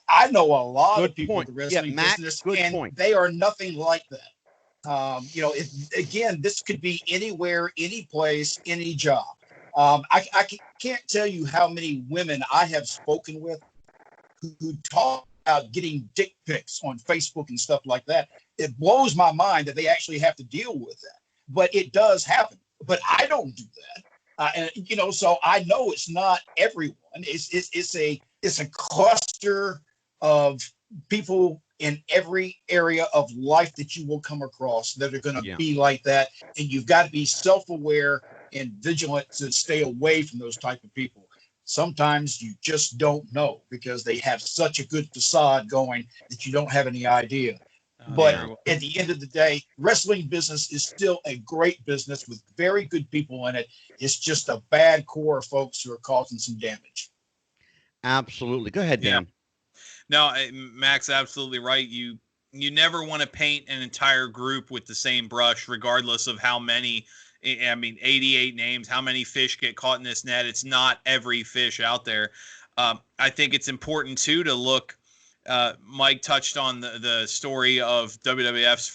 I know a lot of people in the wrestling business, and they are nothing like that. Again, this could be anywhere, any place, any job. I can't tell you how many women I have spoken with who talk about getting dick pics on Facebook and stuff like that. It blows my mind that they actually have to deal with that, but it does happen. But I don't do that, so I know it's not everyone. It's a cluster of people in every area of life that you will come across that are going to be like that, and you've got to be self-aware and vigilant to stay away from those type of people. Sometimes you just don't know, because they have such a good facade going that you don't have any idea. But at the end of the day, wrestling business is still a great business with very good people in it. It's just a bad core of folks who are causing some damage. Absolutely. Go ahead, Dan. No, Mac's absolutely right. You never want to paint an entire group with the same brush, regardless of how many. 88 names, how many fish get caught in this net. It's not every fish out there. I think it's important, too, to look. Mike touched on the story of WWE's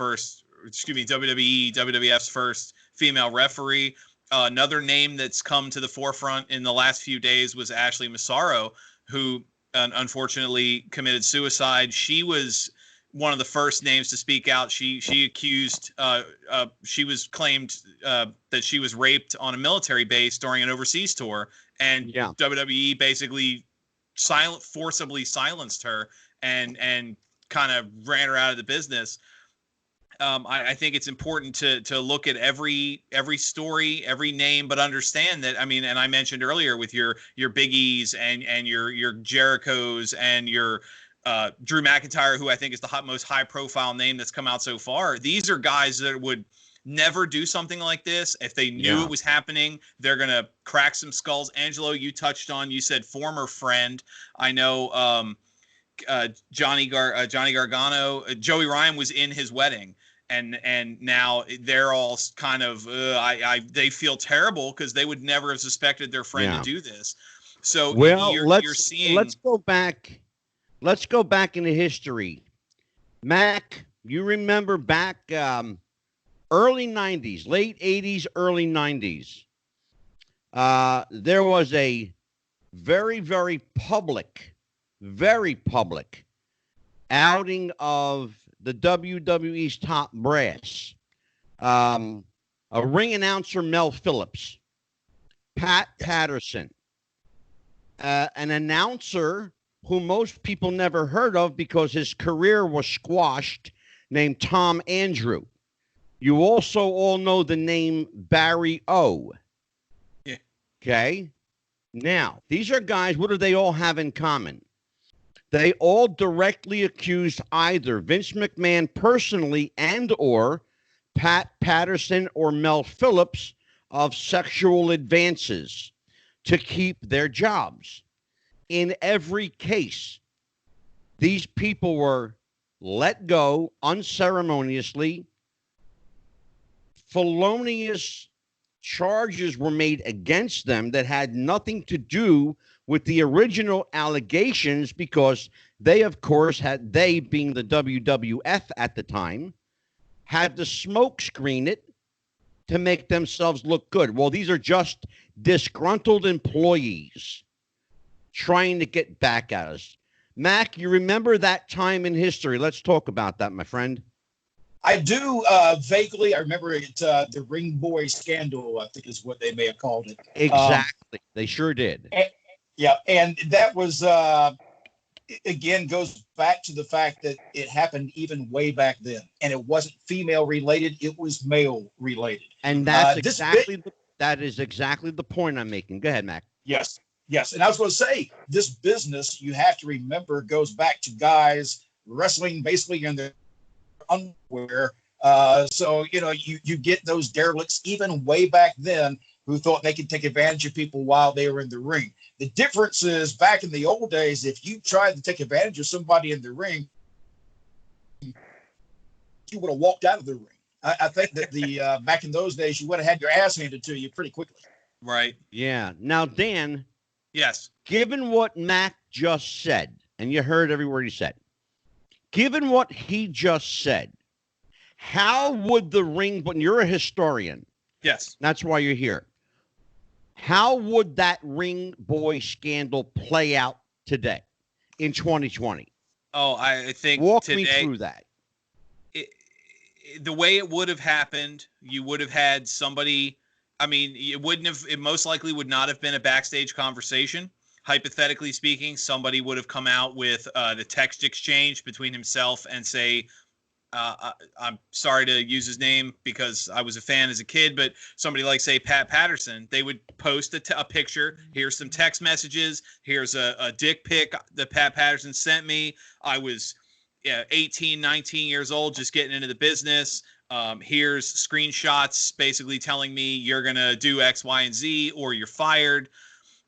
first female referee. Another name that's come to the forefront in the last few days was Ashley Masaro, who unfortunately committed suicide. She was one of the first names to speak out. She accused, she was claimed that she was raped on a military base during an overseas tour, and WWE basically forcibly silenced her and kind of ran her out of the business. I think it's important to look at every story, every name, but understand that, and I mentioned earlier with your Biggies and your Jerichos and your Drew McIntyre, who I think is the most high-profile name that's come out so far. These are guys that would never do something like this. If they knew it was happening, they're going to crack some skulls. Angelo, you said former friend. I know Johnny Gargano, Joey Ryan was in his wedding. And now they're all kind of, they feel terrible because they would never have suspected their friend to do this. So you're seeing. Let's go back into history. Mac, you remember back early 90s, late 80s, early 90s. There was a very, very public outing of the WWE's top brass. A ring announcer, Mel Phillips, Pat Patterson, an announcer who most people never heard of because his career was squashed, named Tom Andrew. You also all know the name Barry O. Yeah. Okay. Now, these are guys, what do they all have in common? They all directly accused either Vince McMahon personally and or Pat Patterson or Mel Phillips of sexual advances to keep their jobs. In every case, these people were let go unceremoniously. Felonious charges were made against them that had nothing to do with the original allegations because they, of course, had, they being the WWF at the time, had to smoke screen it to make themselves look good. Well, these are just disgruntled employees trying to get back at us. Mac, you remember that time in history? Let's talk about that, my friend. I do vaguely. I remember it, the Ring Boy scandal, I think is what they may have called it. Exactly. They sure did. And that was, again, goes back to the fact that it happened even way back then. And it wasn't female related, it was male related. And that's that is exactly the point I'm making. Go ahead, Mac. Yes. Yes. And I was going to say, this business, you have to remember, goes back to guys wrestling basically in their underwear. So, you know, you get those derelicts even way back then who thought they could take advantage of people while they were in the ring. The difference is back in the old days, if you tried to take advantage of somebody in the ring, you would have walked out of the ring. I think that the back in those days, you would have had your ass handed to you pretty quickly. Right. Yeah. Now, Dan. Yes. Given what Mac just said, and you heard every word he said, given what he just said, how would the ring, when you're a historian, yes, that's why you're here, how would that Ring Boy scandal play out today in 2020? Oh, I think walk me through that. The way it would have happened, you would have had somebody, I mean, it most likely would not have been a backstage conversation. Hypothetically speaking, somebody would have come out with the text exchange between himself and say, I'm sorry to use his name because I was a fan as a kid, but somebody like, say, Pat Patterson, they would post a picture. Here's some text messages. Here's a dick pic that Pat Patterson sent me. I was 18, 19 years old, just getting into the business. Here's screenshots basically telling me you're going to do X, Y, and Z, or you're fired.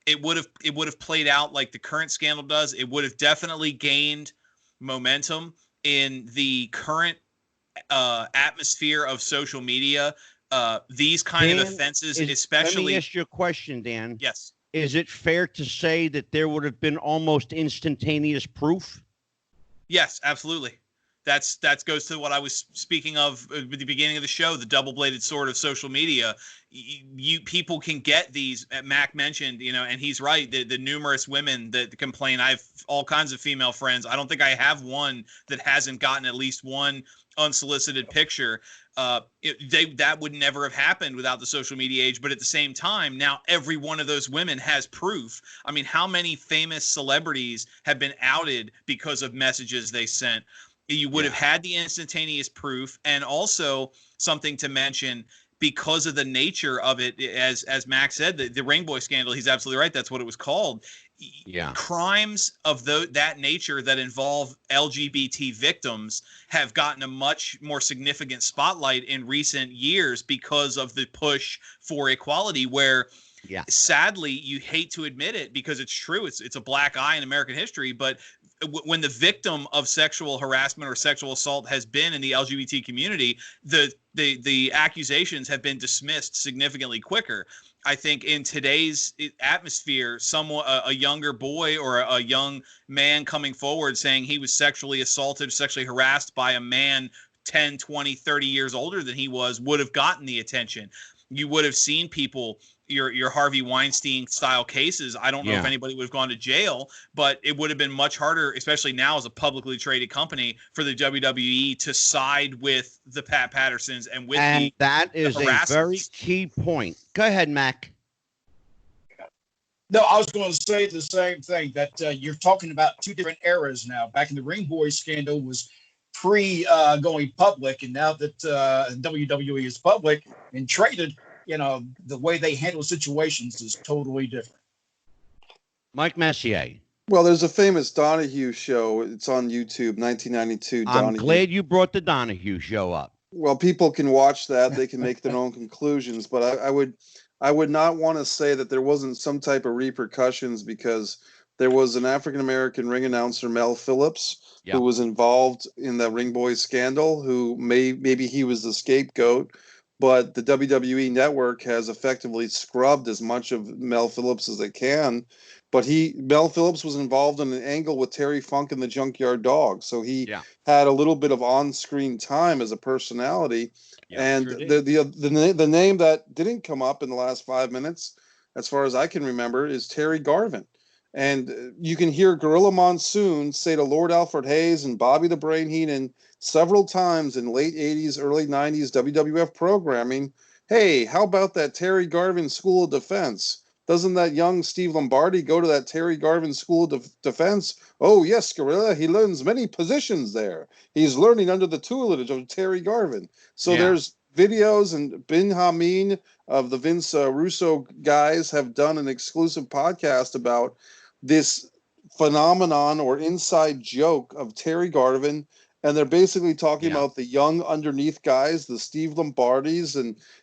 It would have played out like the current scandal does. It would have definitely gained momentum in the current atmosphere of social media. These kind of offenses, especially. Let me ask you a question, Dan. Yes. Is it fair to say that there would have been almost instantaneous proof? Yes, absolutely. That goes to what I was speaking of at the beginning of the show, the double-bladed sword of social media. People can get these. Mac mentioned, and he's right. The numerous women that complain. I have all kinds of female friends. I don't think I have one that hasn't gotten at least one unsolicited picture. That would never have happened without the social media age. But at the same time, now every one of those women has proof. I mean, how many famous celebrities have been outed because of messages they sent? You would have had the instantaneous proof, and also something to mention because of the nature of it, as Max said, the Ring Boy scandal. He's absolutely right. That's what it was called. Yeah. Crimes of that nature that involve LGBT victims have gotten a much more significant spotlight in recent years because of the push for equality, where sadly, you hate to admit it because it's true. It's a black eye in American history, but when the victim of sexual harassment or sexual assault has been in the LGBT community, the accusations have been dismissed significantly quicker. I think in today's atmosphere, a younger boy or a young man coming forward saying he was sexually assaulted, sexually harassed by a man 10, 20, 30 years older than he was would have gotten the attention. You would have seen people, your Harvey Weinstein style cases. I don't know if anybody would have gone to jail, but it would have been much harder, especially now as a publicly traded company, for the WWE to side with the Pat Pattersons and with that is a very key point. Go ahead, Mac. No, I was going to say the same thing, that you're talking about two different eras now. Back in the Ring Boy scandal was pre going public, and now that WWE is public and traded, the way they handle situations is totally different. Mike Messier. Well, there's a famous Donahue show. It's on YouTube, 1992. I'm glad you brought the Donahue show up. Well, people can watch that. They can make their own conclusions. But I would not want to say that there wasn't some type of repercussions, because there was an African-American ring announcer, Mel Phillips, who was involved in the Ring Boy scandal, who maybe he was the scapegoat. But the WWE network has effectively scrubbed as much of Mel Phillips as they can. But Mel Phillips was involved in an angle with Terry Funk and the Junkyard Dog. So he had a little bit of on-screen time as a personality. And the name that didn't come up in the last 5 minutes, as far as I can remember, is Terry Garvin. And you can hear Gorilla Monsoon say to Lord Alfred Hayes and Bobby the Brain Heenan several times in late 80s, early 90s WWF programming, hey, how about that Terry Garvin School of Defense? Doesn't that young Steve Lombardi go to that Terry Garvin School of Defense? Oh, yes, Gorilla. He learns many positions there. He's learning under the tutelage of Terry Garvin. So there's videos, and Ben Hameen of the Vince Russo guys have done an exclusive podcast about this phenomenon or inside joke of Terry Garvin. And they're basically talking about the young underneath guys, the Steve Lombardis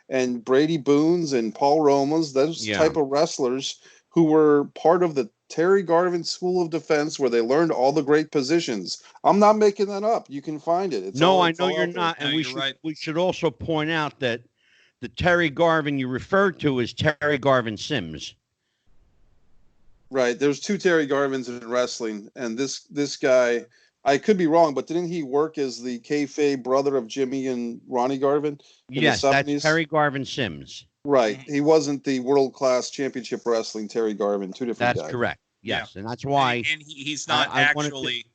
and Brady Boones and Paul Romas, those type of wrestlers who were part of the Terry Garvin School of Defense, where they learned all the great positions. I'm not making that up. You can find it. I know you're not. And we should also point out that the Terry Garvin you referred to is Terry Garvin Sims. Right. There's two Terry Garvins in wrestling, and this guy, I could be wrong, but didn't he work as the kayfabe brother of Jimmy and Ronnie Garvin? Yes, that's Terry Garvin Sims. Right. He wasn't the world-class championship wrestling Terry Garvin. Two different guys. That's correct. Yes, and that's why. And he's not actually.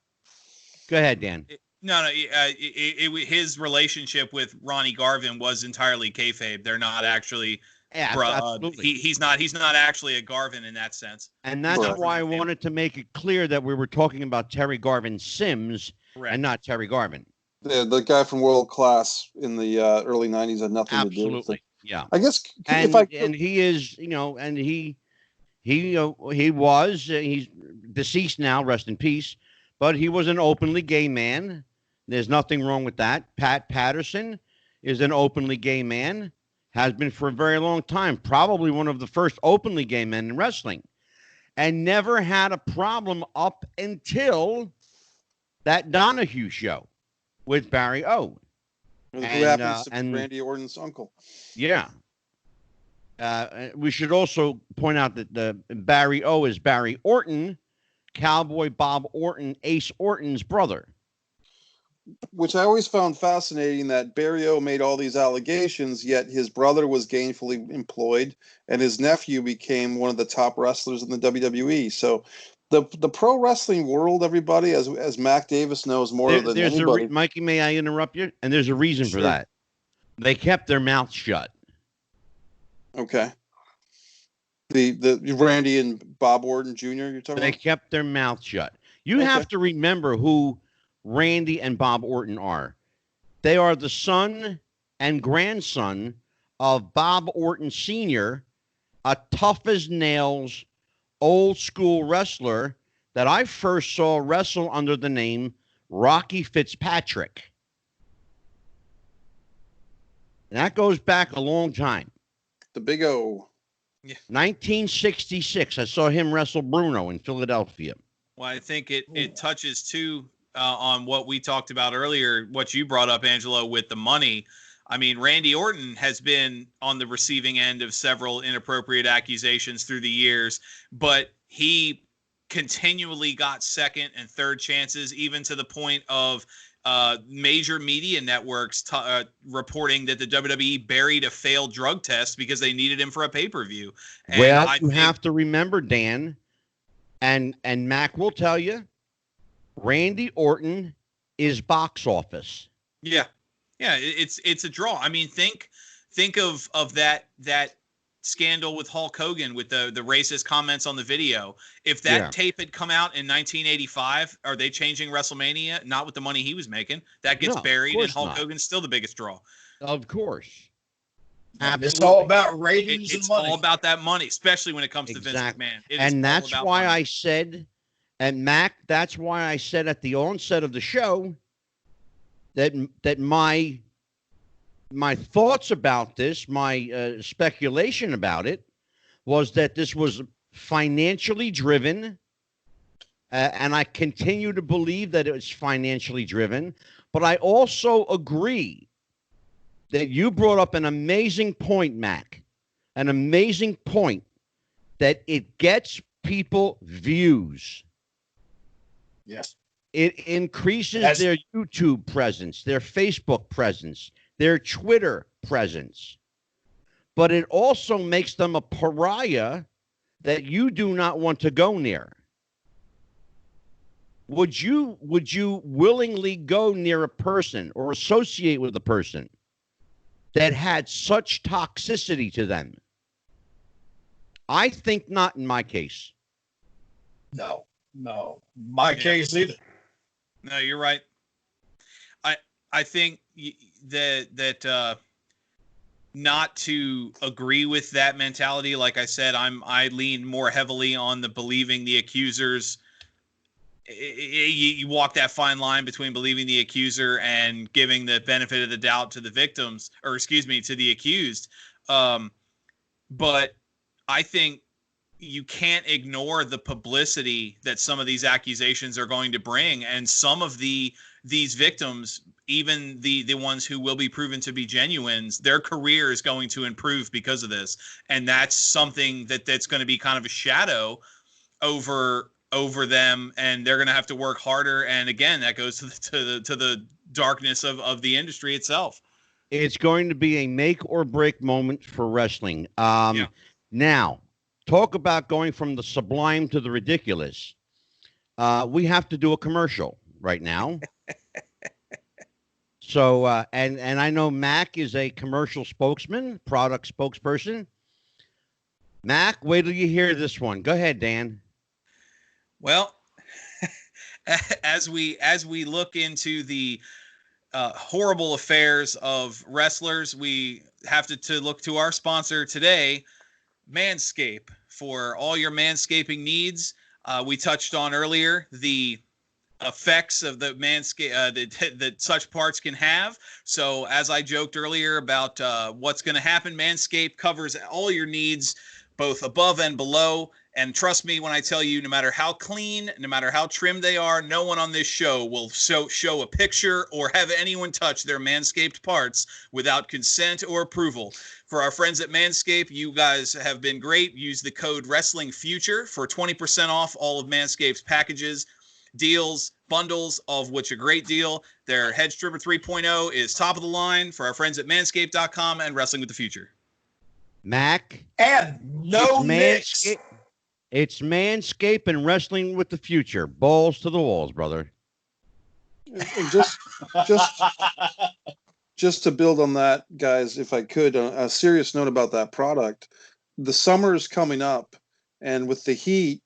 Go ahead, Dan. His relationship with Ronnie Garvin was entirely kayfabe. They're not actually. Absolutely. He's not actually a Garvin in that sense. And that's why I wanted to make it clear that we were talking about Terry Garvin Sims and not Terry Garvin. The guy from World Class in the early 90s had nothing to do with it. Yeah. I guess and he is, and he's deceased now, rest in peace, but he was an openly gay man. There's nothing wrong with that. Pat Patterson is an openly gay man. Has been for a very long time, probably one of the first openly gay men in wrestling, and never had a problem up until that Donahue show with Barry O. Who happens to be Randy Orton's uncle. Yeah. We should also point out that the Barry O is Barry Orton, Cowboy Bob Orton, Ace Orton's brother. Which I always found fascinating, that Barry O made all these allegations, yet his brother was gainfully employed and his nephew became one of the top wrestlers in the WWE. So the pro wrestling world, everybody, as Mac Davis knows more than anybody. Mikey, may I interrupt you? And there's a reason for that. They kept their mouths shut. Okay. The Randy and Bob Orton Jr. you're talking about? They kept their mouths shut. You have to remember who Randy and Bob Orton are. They are the son and grandson of Bob Orton Sr., a tough as nails, old school wrestler that I first saw wrestle under the name Rocky Fitzpatrick. And that goes back a long time. The Big O. Yeah. 1966. I saw him wrestle Bruno in Philadelphia. Well, I think it touches too on what we talked about earlier, what you brought up, Angelo, with the money. I mean, Randy Orton has been on the receiving end of several inappropriate accusations through the years, but he continually got second and third chances, even to the point of major media networks reporting that the WWE buried a failed drug test because they needed him for a pay-per-view. Well, you have to remember, Dan, and Mac will tell you, Randy Orton is box office. Yeah. Yeah, it's a draw. I mean, think of that scandal with Hulk Hogan with the racist comments on the video. If that tape had come out in 1985, are they changing WrestleMania? Not with the money he was making. That gets buried, and Hulk Hogan's still the biggest draw. Of course. Absolutely. It's all about ratings and money. It's all about that money, especially when it comes to Vince McMahon. And that's why I said, and Mac, that's why I said at the onset of the show that my thoughts about this, my speculation about it, was that this was financially driven, and I continue to believe that it's financially driven. But I also agree that you brought up an amazing point, Mac, an amazing point, that it gets people views. Yes. It increases their YouTube presence, their Facebook presence, their Twitter presence. But it also makes them a pariah that you do not want to go near. Would you willingly go near a person or associate with a person that had such toxicity to them? I think not in my case. No. My case either. No, you're right. I think that not to agree with that mentality. Like I said, I lean more heavily on the believing the accusers. You walk that fine line between believing the accuser and giving the benefit of the doubt to the victims, or excuse me, to the accused. But I think you can't ignore the publicity that some of these accusations are going to bring, and some of these victims, even the ones who will be proven to be genuine, their career is going to improve because of this, and that's something that's going to be kind of a shadow over them, and they're going to have to work harder. And again, that goes to the darkness of the industry itself. It's going to be a make or break moment for wrestling. Now, talk about going from the sublime to the ridiculous. We have to do a commercial right now. So, and I know Mac is a commercial spokesman, product spokesperson. Mac, wait till you hear this one. Go ahead, Dan. Well, as we look into the horrible affairs of wrestlers, we have to look to our sponsor today, Manscaped, for all your manscaping needs. We touched on earlier the effects of the Manscaped that such parts can have. So as I joked earlier about what's going to happen, Manscaped covers all your needs, both above and below. And trust me when I tell you, no matter how clean, no matter how trimmed they are, no one on this show will show a picture or have anyone touch their Manscaped parts without consent or approval. For our friends at Manscaped, you guys have been great. Use the code WrestlingFuture for 20% off all of Manscaped's packages, deals, bundles, of which a great deal. Their Hedge Trimmer 3.0 is top of the line for our friends at Manscaped.com and Wrestling with the Future. Mac. And no mix. It's Manscaped and Wrestling with the Future. Balls to the walls, brother. And just to build on that, guys, if I could, a serious note about that product. The summer is coming up, and with the heat,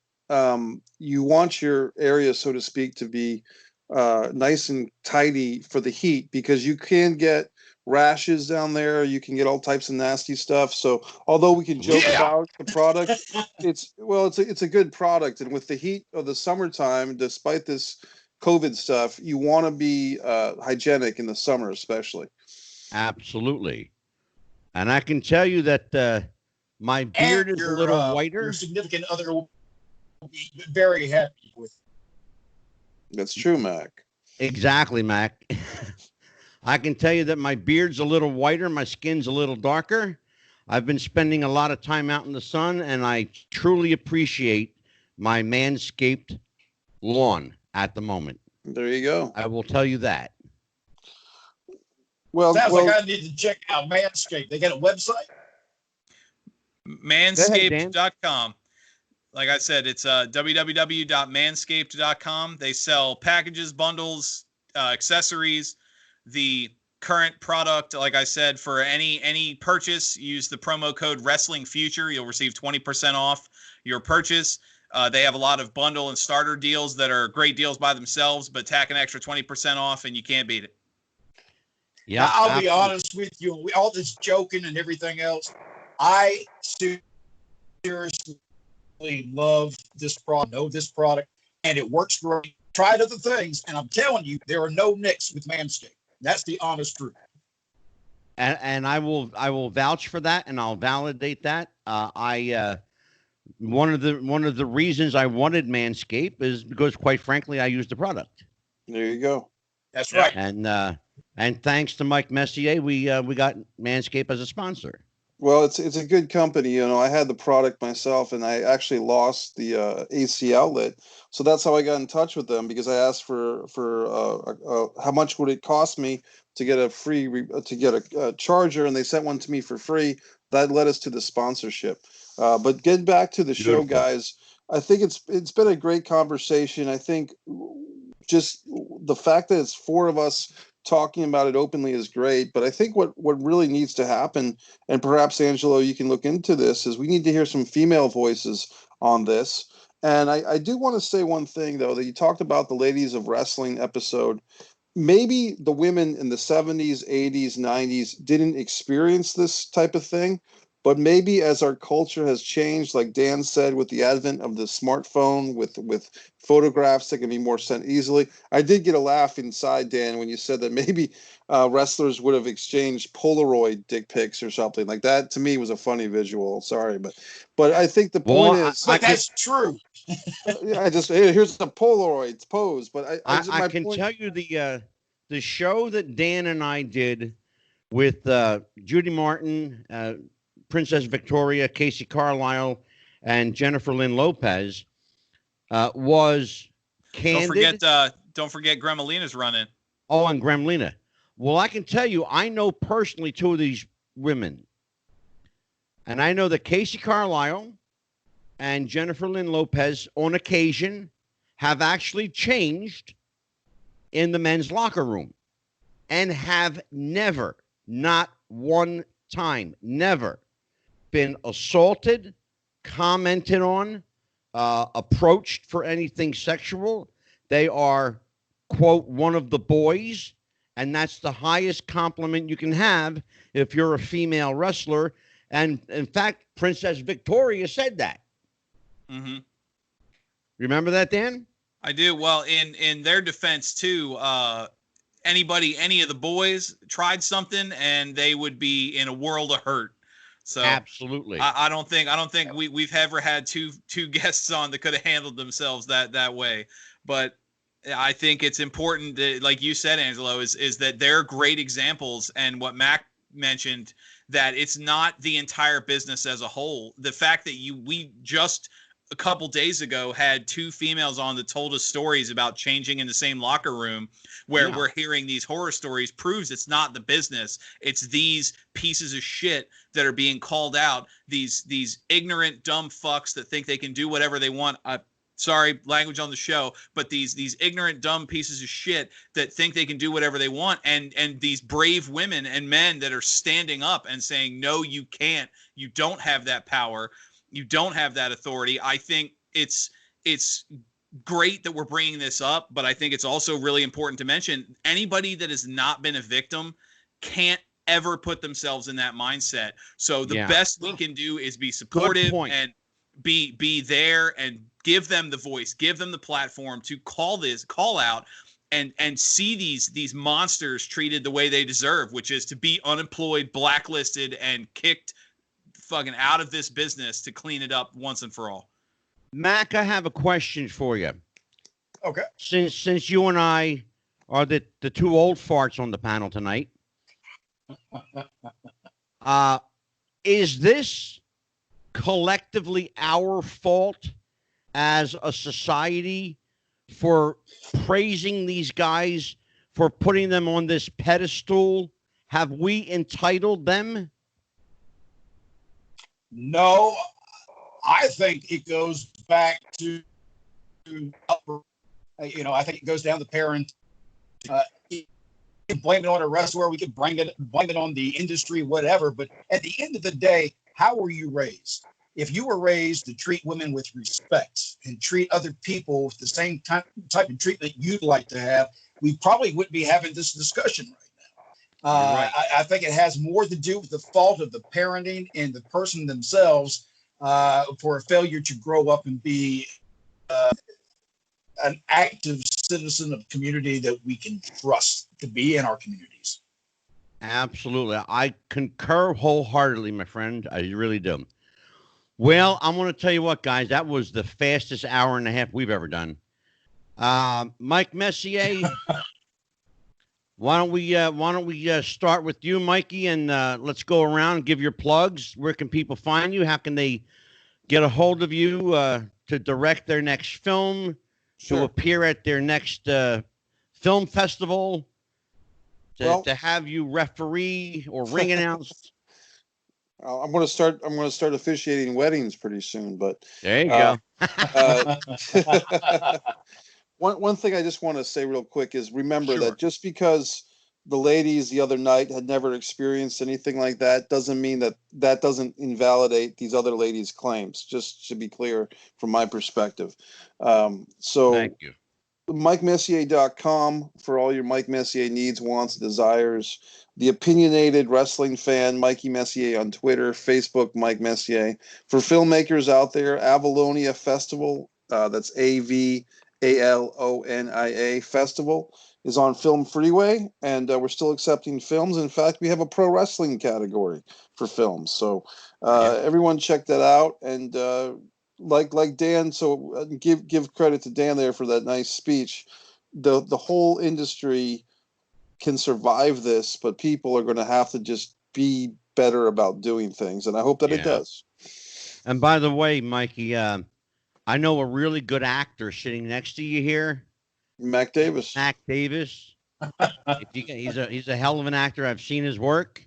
you want your area, so to speak, to be nice and tidy for the heat, because you can get rashes down there. You can get all types of nasty stuff. So although we can joke about the product, it's a good product. And with the heat of the summertime, despite this COVID stuff, you want to be hygienic in the summer, especially. Absolutely. And I can tell you that my beard is a little whiter. Your significant other will be very happy with. That's true, Mac. Exactly, Mac. I can tell you that my beard's a little whiter, my skin's a little darker. I've been spending a lot of time out in the sun, and I truly appreciate my Manscaped lawn at the moment. There you go. I will tell you that. Sounds like I need to check out Manscaped. They got a website? Manscaped.com. Like I said, it's www.manscaped.com. They sell packages, bundles, accessories. The current product. Like I said, for any purchase, use the promo code Wrestling Future. You'll receive 20% off your purchase. They have a lot of bundle and starter deals that are great deals by themselves, but tack an extra 20% off and you can't beat it. Yeah, I'll be honest with you. All this joking and everything else, I seriously love this product, know this product, and it works great. Tried other things, and I'm telling you, there are no nicks with Manscaped. That's the honest truth. And I will vouch for that, and I'll validate that. One of the reasons I wanted Manscaped is because, quite frankly, I used the product. There you go. That's right. And thanks to Mike Messier, we got Manscaped as a sponsor. Well, it's a good company. You know, I had the product myself, and I actually lost the AC outlet. So that's how I got in touch with them, because I asked for how much would it cost me to get a charger, and they sent one to me for free. That led us to the sponsorship. But getting back to the show, guys, I think it's been a great conversation. I think just the fact that it's four of us talking about it openly is great, but I think what really needs to happen, and perhaps Angelo, you can look into this, is we need to hear some female voices on this. And I do want to say one thing, though, that you talked about the Ladies of Wrestling episode. Maybe the women in the 70s, 80s, 90s didn't experience this type of thing, but maybe as our culture has changed, like Dan said, with the advent of the smartphone, with photographs that can be more sent easily. I did get a laugh inside, Dan, when you said that maybe wrestlers would have exchanged Polaroid dick pics or something like that. To me, was a funny visual. Sorry, but I think the point is, that's true. Here's a Polaroid pose. But I can tell you the show that Dan and I did with Judy Martin, Princess Victoria, Casey Carlisle, and Jennifer Lynn Lopez was candid. Don't forget Gremlina's running. Oh, and Gremlina. Well, I can tell you, I know personally two of these women. And I know that Casey Carlisle and Jennifer Lynn Lopez, on occasion, have actually changed in the men's locker room and have never, not one time, never been assaulted, commented on, approached for anything sexual. They are, quote, one of the boys, and that's the highest compliment you can have if you're a female wrestler. And in fact, Princess Victoria said that. Mm-hmm. Remember that, Dan? I do. Well, in their defense too, any of the boys tried something and they would be in a world of hurt. So absolutely, I don't think we've ever had two guests on that could have handled themselves that way. But I think it's important that, like you said, Angelo, is that they're great examples. And what Mac mentioned, that it's not the entire business as a whole. The fact that we just a couple days ago had two females on that told us stories about changing in the same locker room, where we're hearing these horror stories, proves it's not the business. It's these pieces of shit that are being called out. These ignorant, dumb fucks that think they can do whatever they want. Sorry, language on the show, but these ignorant, dumb pieces of shit that think they can do whatever they want, and these brave women and men that are standing up and saying, no, you can't. You don't have that power. You don't have that authority. I think it's great that we're bringing this up, but I think it's also really important to mention anybody that has not been a victim can't ever put themselves in that mindset. So the best we can do is be supportive and be there and give them the voice, give them the platform to call out and see these monsters treated the way they deserve, which is to be unemployed, blacklisted, and kicked fucking out of this business to clean it up once and for all. Mac, I have a question for you. Okay. Since you and I are the two old farts on the panel tonight, is this collectively our fault as a society for praising these guys, for putting them on this pedestal? Have we entitled them? No, I think it goes back to, I think it goes down the parent. can blame it on a wrestler, we can blame it on the industry, whatever. But at the end of the day, how were you raised? If you were raised to treat women with respect and treat other people with the same type of treatment you'd like to have, we probably wouldn't be having this discussion right now. Right. I think it has more to do with the fault of the parenting and the person themselves for a failure to grow up and be an active citizen of community that we can trust to be in our communities. Absolutely. I concur wholeheartedly, my friend. I really do. Well, I'm going to tell you what, guys, that was the fastest hour and a half we've ever done. Mike Messier, why don't we start with you, Mikey, and let's go around and give your plugs. Where can people find you? How can they get a hold of you to direct their next film, to appear at their next film festival, to have you referee or ring announce? I'm going to start officiating weddings pretty soon, but there you go. One thing I just want to say real quick is remember that just because the ladies the other night had never experienced anything like that doesn't mean that doesn't invalidate these other ladies' claims. Just to be clear from my perspective. So thank you. MikeMessier.com for all your Mike Messier needs, wants, desires. The opinionated wrestling fan, Mikey Messier on Twitter, Facebook, Mike Messier. For filmmakers out there, Avalonia Festival, that's AVALONIA Festival, is on Film Freeway, and we're still accepting films. In fact, we have a pro wrestling category for films. So everyone check that out. And like Dan, so give credit to Dan there for that nice speech. The whole industry can survive this, but people are going to have to just be better about doing things, and I hope that it does. And by the way, Mikey, I know a really good actor sitting next to you here, Mac Davis. He's a hell of an actor. I've seen his work.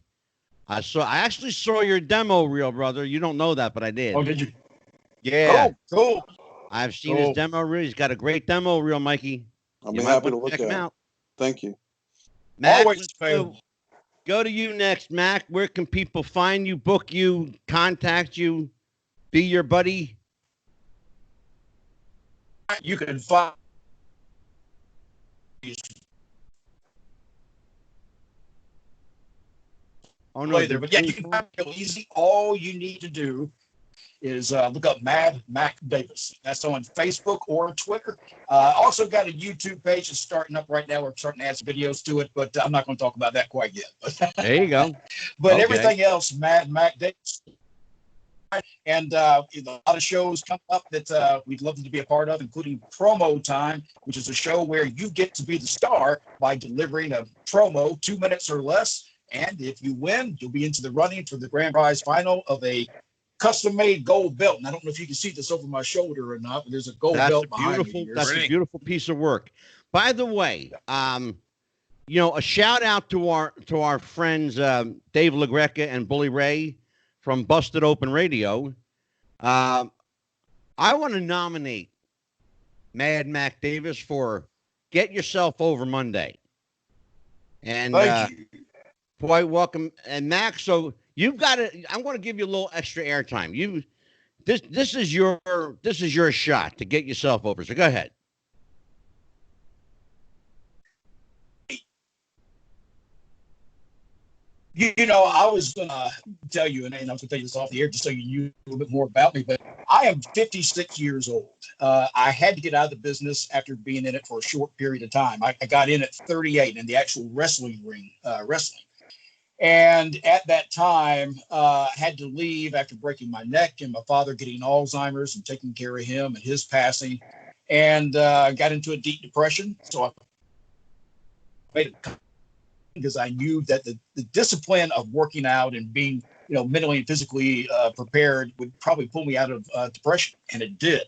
I actually saw your demo reel, brother. You don't know that, but I did. Oh, did you? Yeah. Cool. I've seen his demo reel. He's got a great demo reel, Mikey. I'll be happy to look at it. Thank you. Mac, go to you next, Mac. Where can people find you, book you, contact you, be your buddy? You can find there, but you can find it real easy. All you need to do is look up Mad Mac Davis. That's on Facebook or Twitter. Also got a YouTube page that's starting up right now. We're starting to add some videos to it, but I'm not going to talk about that quite yet. There you go. But everything else, Mad Mac Davis. And a lot of shows come up that we'd love to be a part of, including Promo Time, which is a show where you get to be the star by delivering a promo 2 minutes or less. And if you win, you'll be into the running for the grand prize final of a custom-made gold belt. And I don't know if you can see this over my shoulder or not, but there's a gold belt behind me here. That's a beautiful piece of work. By the way, a shout out to our friends Dave LaGreca and Bully Ray from Busted Open Radio. I want to nominate Mad Mac Davis for Get Yourself Over Monday. And thank you. Quite welcome. And Mac, so you've got to. I'm going to give you a little extra airtime. This is your shot to get yourself over. So go ahead. I was going to tell you, and I was going to tell you this off the air just so you knew a little bit more about me, but I am 56 years old. I had to get out of the business after being in it for a short period of time. I got in at 38 in the actual wrestling ring, And at that time, had to leave after breaking my neck and my father getting Alzheimer's and taking care of him and his passing, and got into a deep depression. So I made it because I knew that the discipline of working out and being, mentally and physically prepared would probably pull me out of depression, and it did.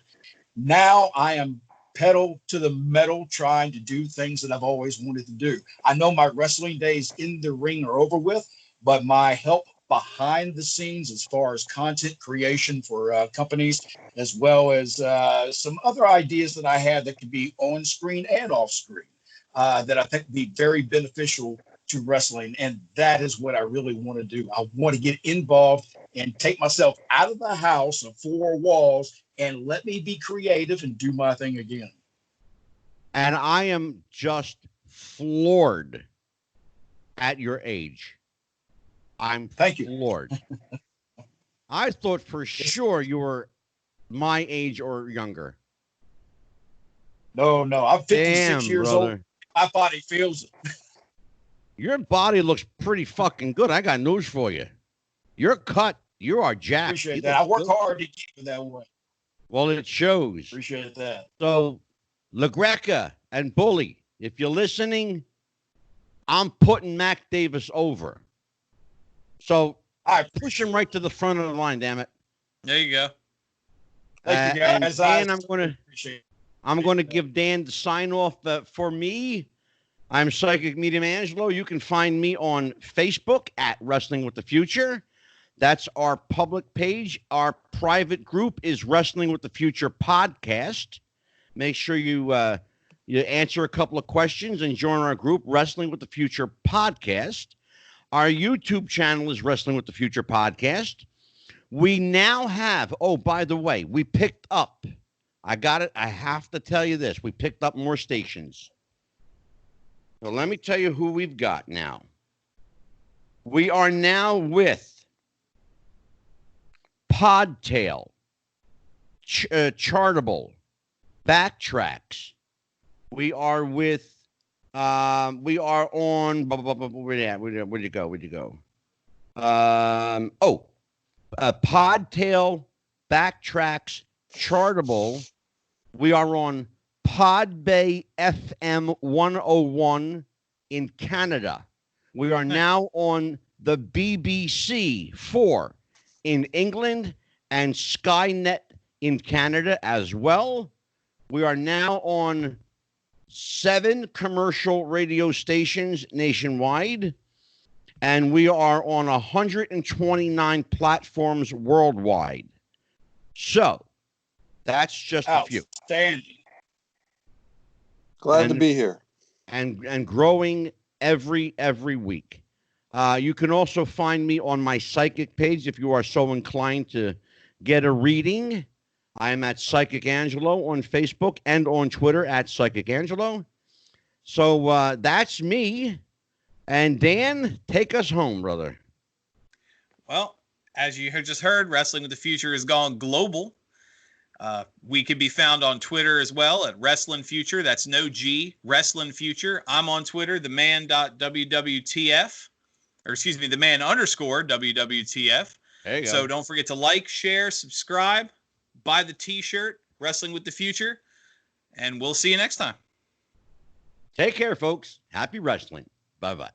Now I am pedal to the metal trying to do things that I've always wanted to do. I know my wrestling days in the ring are over with, but my help behind the scenes as far as content creation for companies, as well as some other ideas that I had that could be on screen and off screen. that I think would be very beneficial to wrestling. And that is what I really want to do. I want to get involved and take myself out of the house of four walls and let me be creative and do my thing again. And I am just floored at your age. Thank you. Floored. I thought for sure you were my age or younger. No, I'm 56 Damn, years brother. old. My body feels it. Your body looks pretty fucking good. I got news for you. You're cut. You are jacked. Appreciate You that. I look work good. hard to keep it that way. Well, it shows. Appreciate that. So, LaGreca and Bully, if you're listening, I'm putting Mac Davis over. So, I push him right to the front of the line, damn it. There you go. Thank you, guys. And Dan, Appreciate it. I'm going to give Dan the sign off. For me, I'm Psychic Medium Angelo. You can find me on Facebook at Wrestling with the Future. That's our public page. Our private group is Wrestling with the Future Podcast. Make sure you answer a couple of questions and join our group, Wrestling with the Future Podcast. Our YouTube channel is Wrestling with the Future Podcast. We now have, oh, by the way, we picked up. I got it. I have to tell you this. We picked up more stations. So let me tell you who we've got now. We are now with Podtail, Chartable, Backtracks. We are with, we are on, where'd you go? Podtail, Backtracks, Chartable. We are on Podbay FM 101 in Canada. We are now on the BBC 4 in England and Skynet in Canada as well. We are now on 7 commercial radio stations nationwide, and we are on 129 platforms worldwide. So that's just a few. Outstanding. Glad to be here. And growing every week. You can also find me on my psychic page if you are so inclined to get a reading. I am at Psychic Angelo on Facebook and on Twitter at Psychic Angelo. So that's me. And Dan, take us home, brother. Well, as you just heard, Wrestling with the Future has gone global. We can be found on Twitter as well at Wrestling Future. That's no G, Wrestling Future. I'm on Twitter, theman.wwtf, or excuse me, theman_WWTF. There you go. So don't forget to like, share, subscribe, buy the t-shirt, Wrestling with the Future, and we'll see you next time. Take care, folks. Happy wrestling. Bye-bye.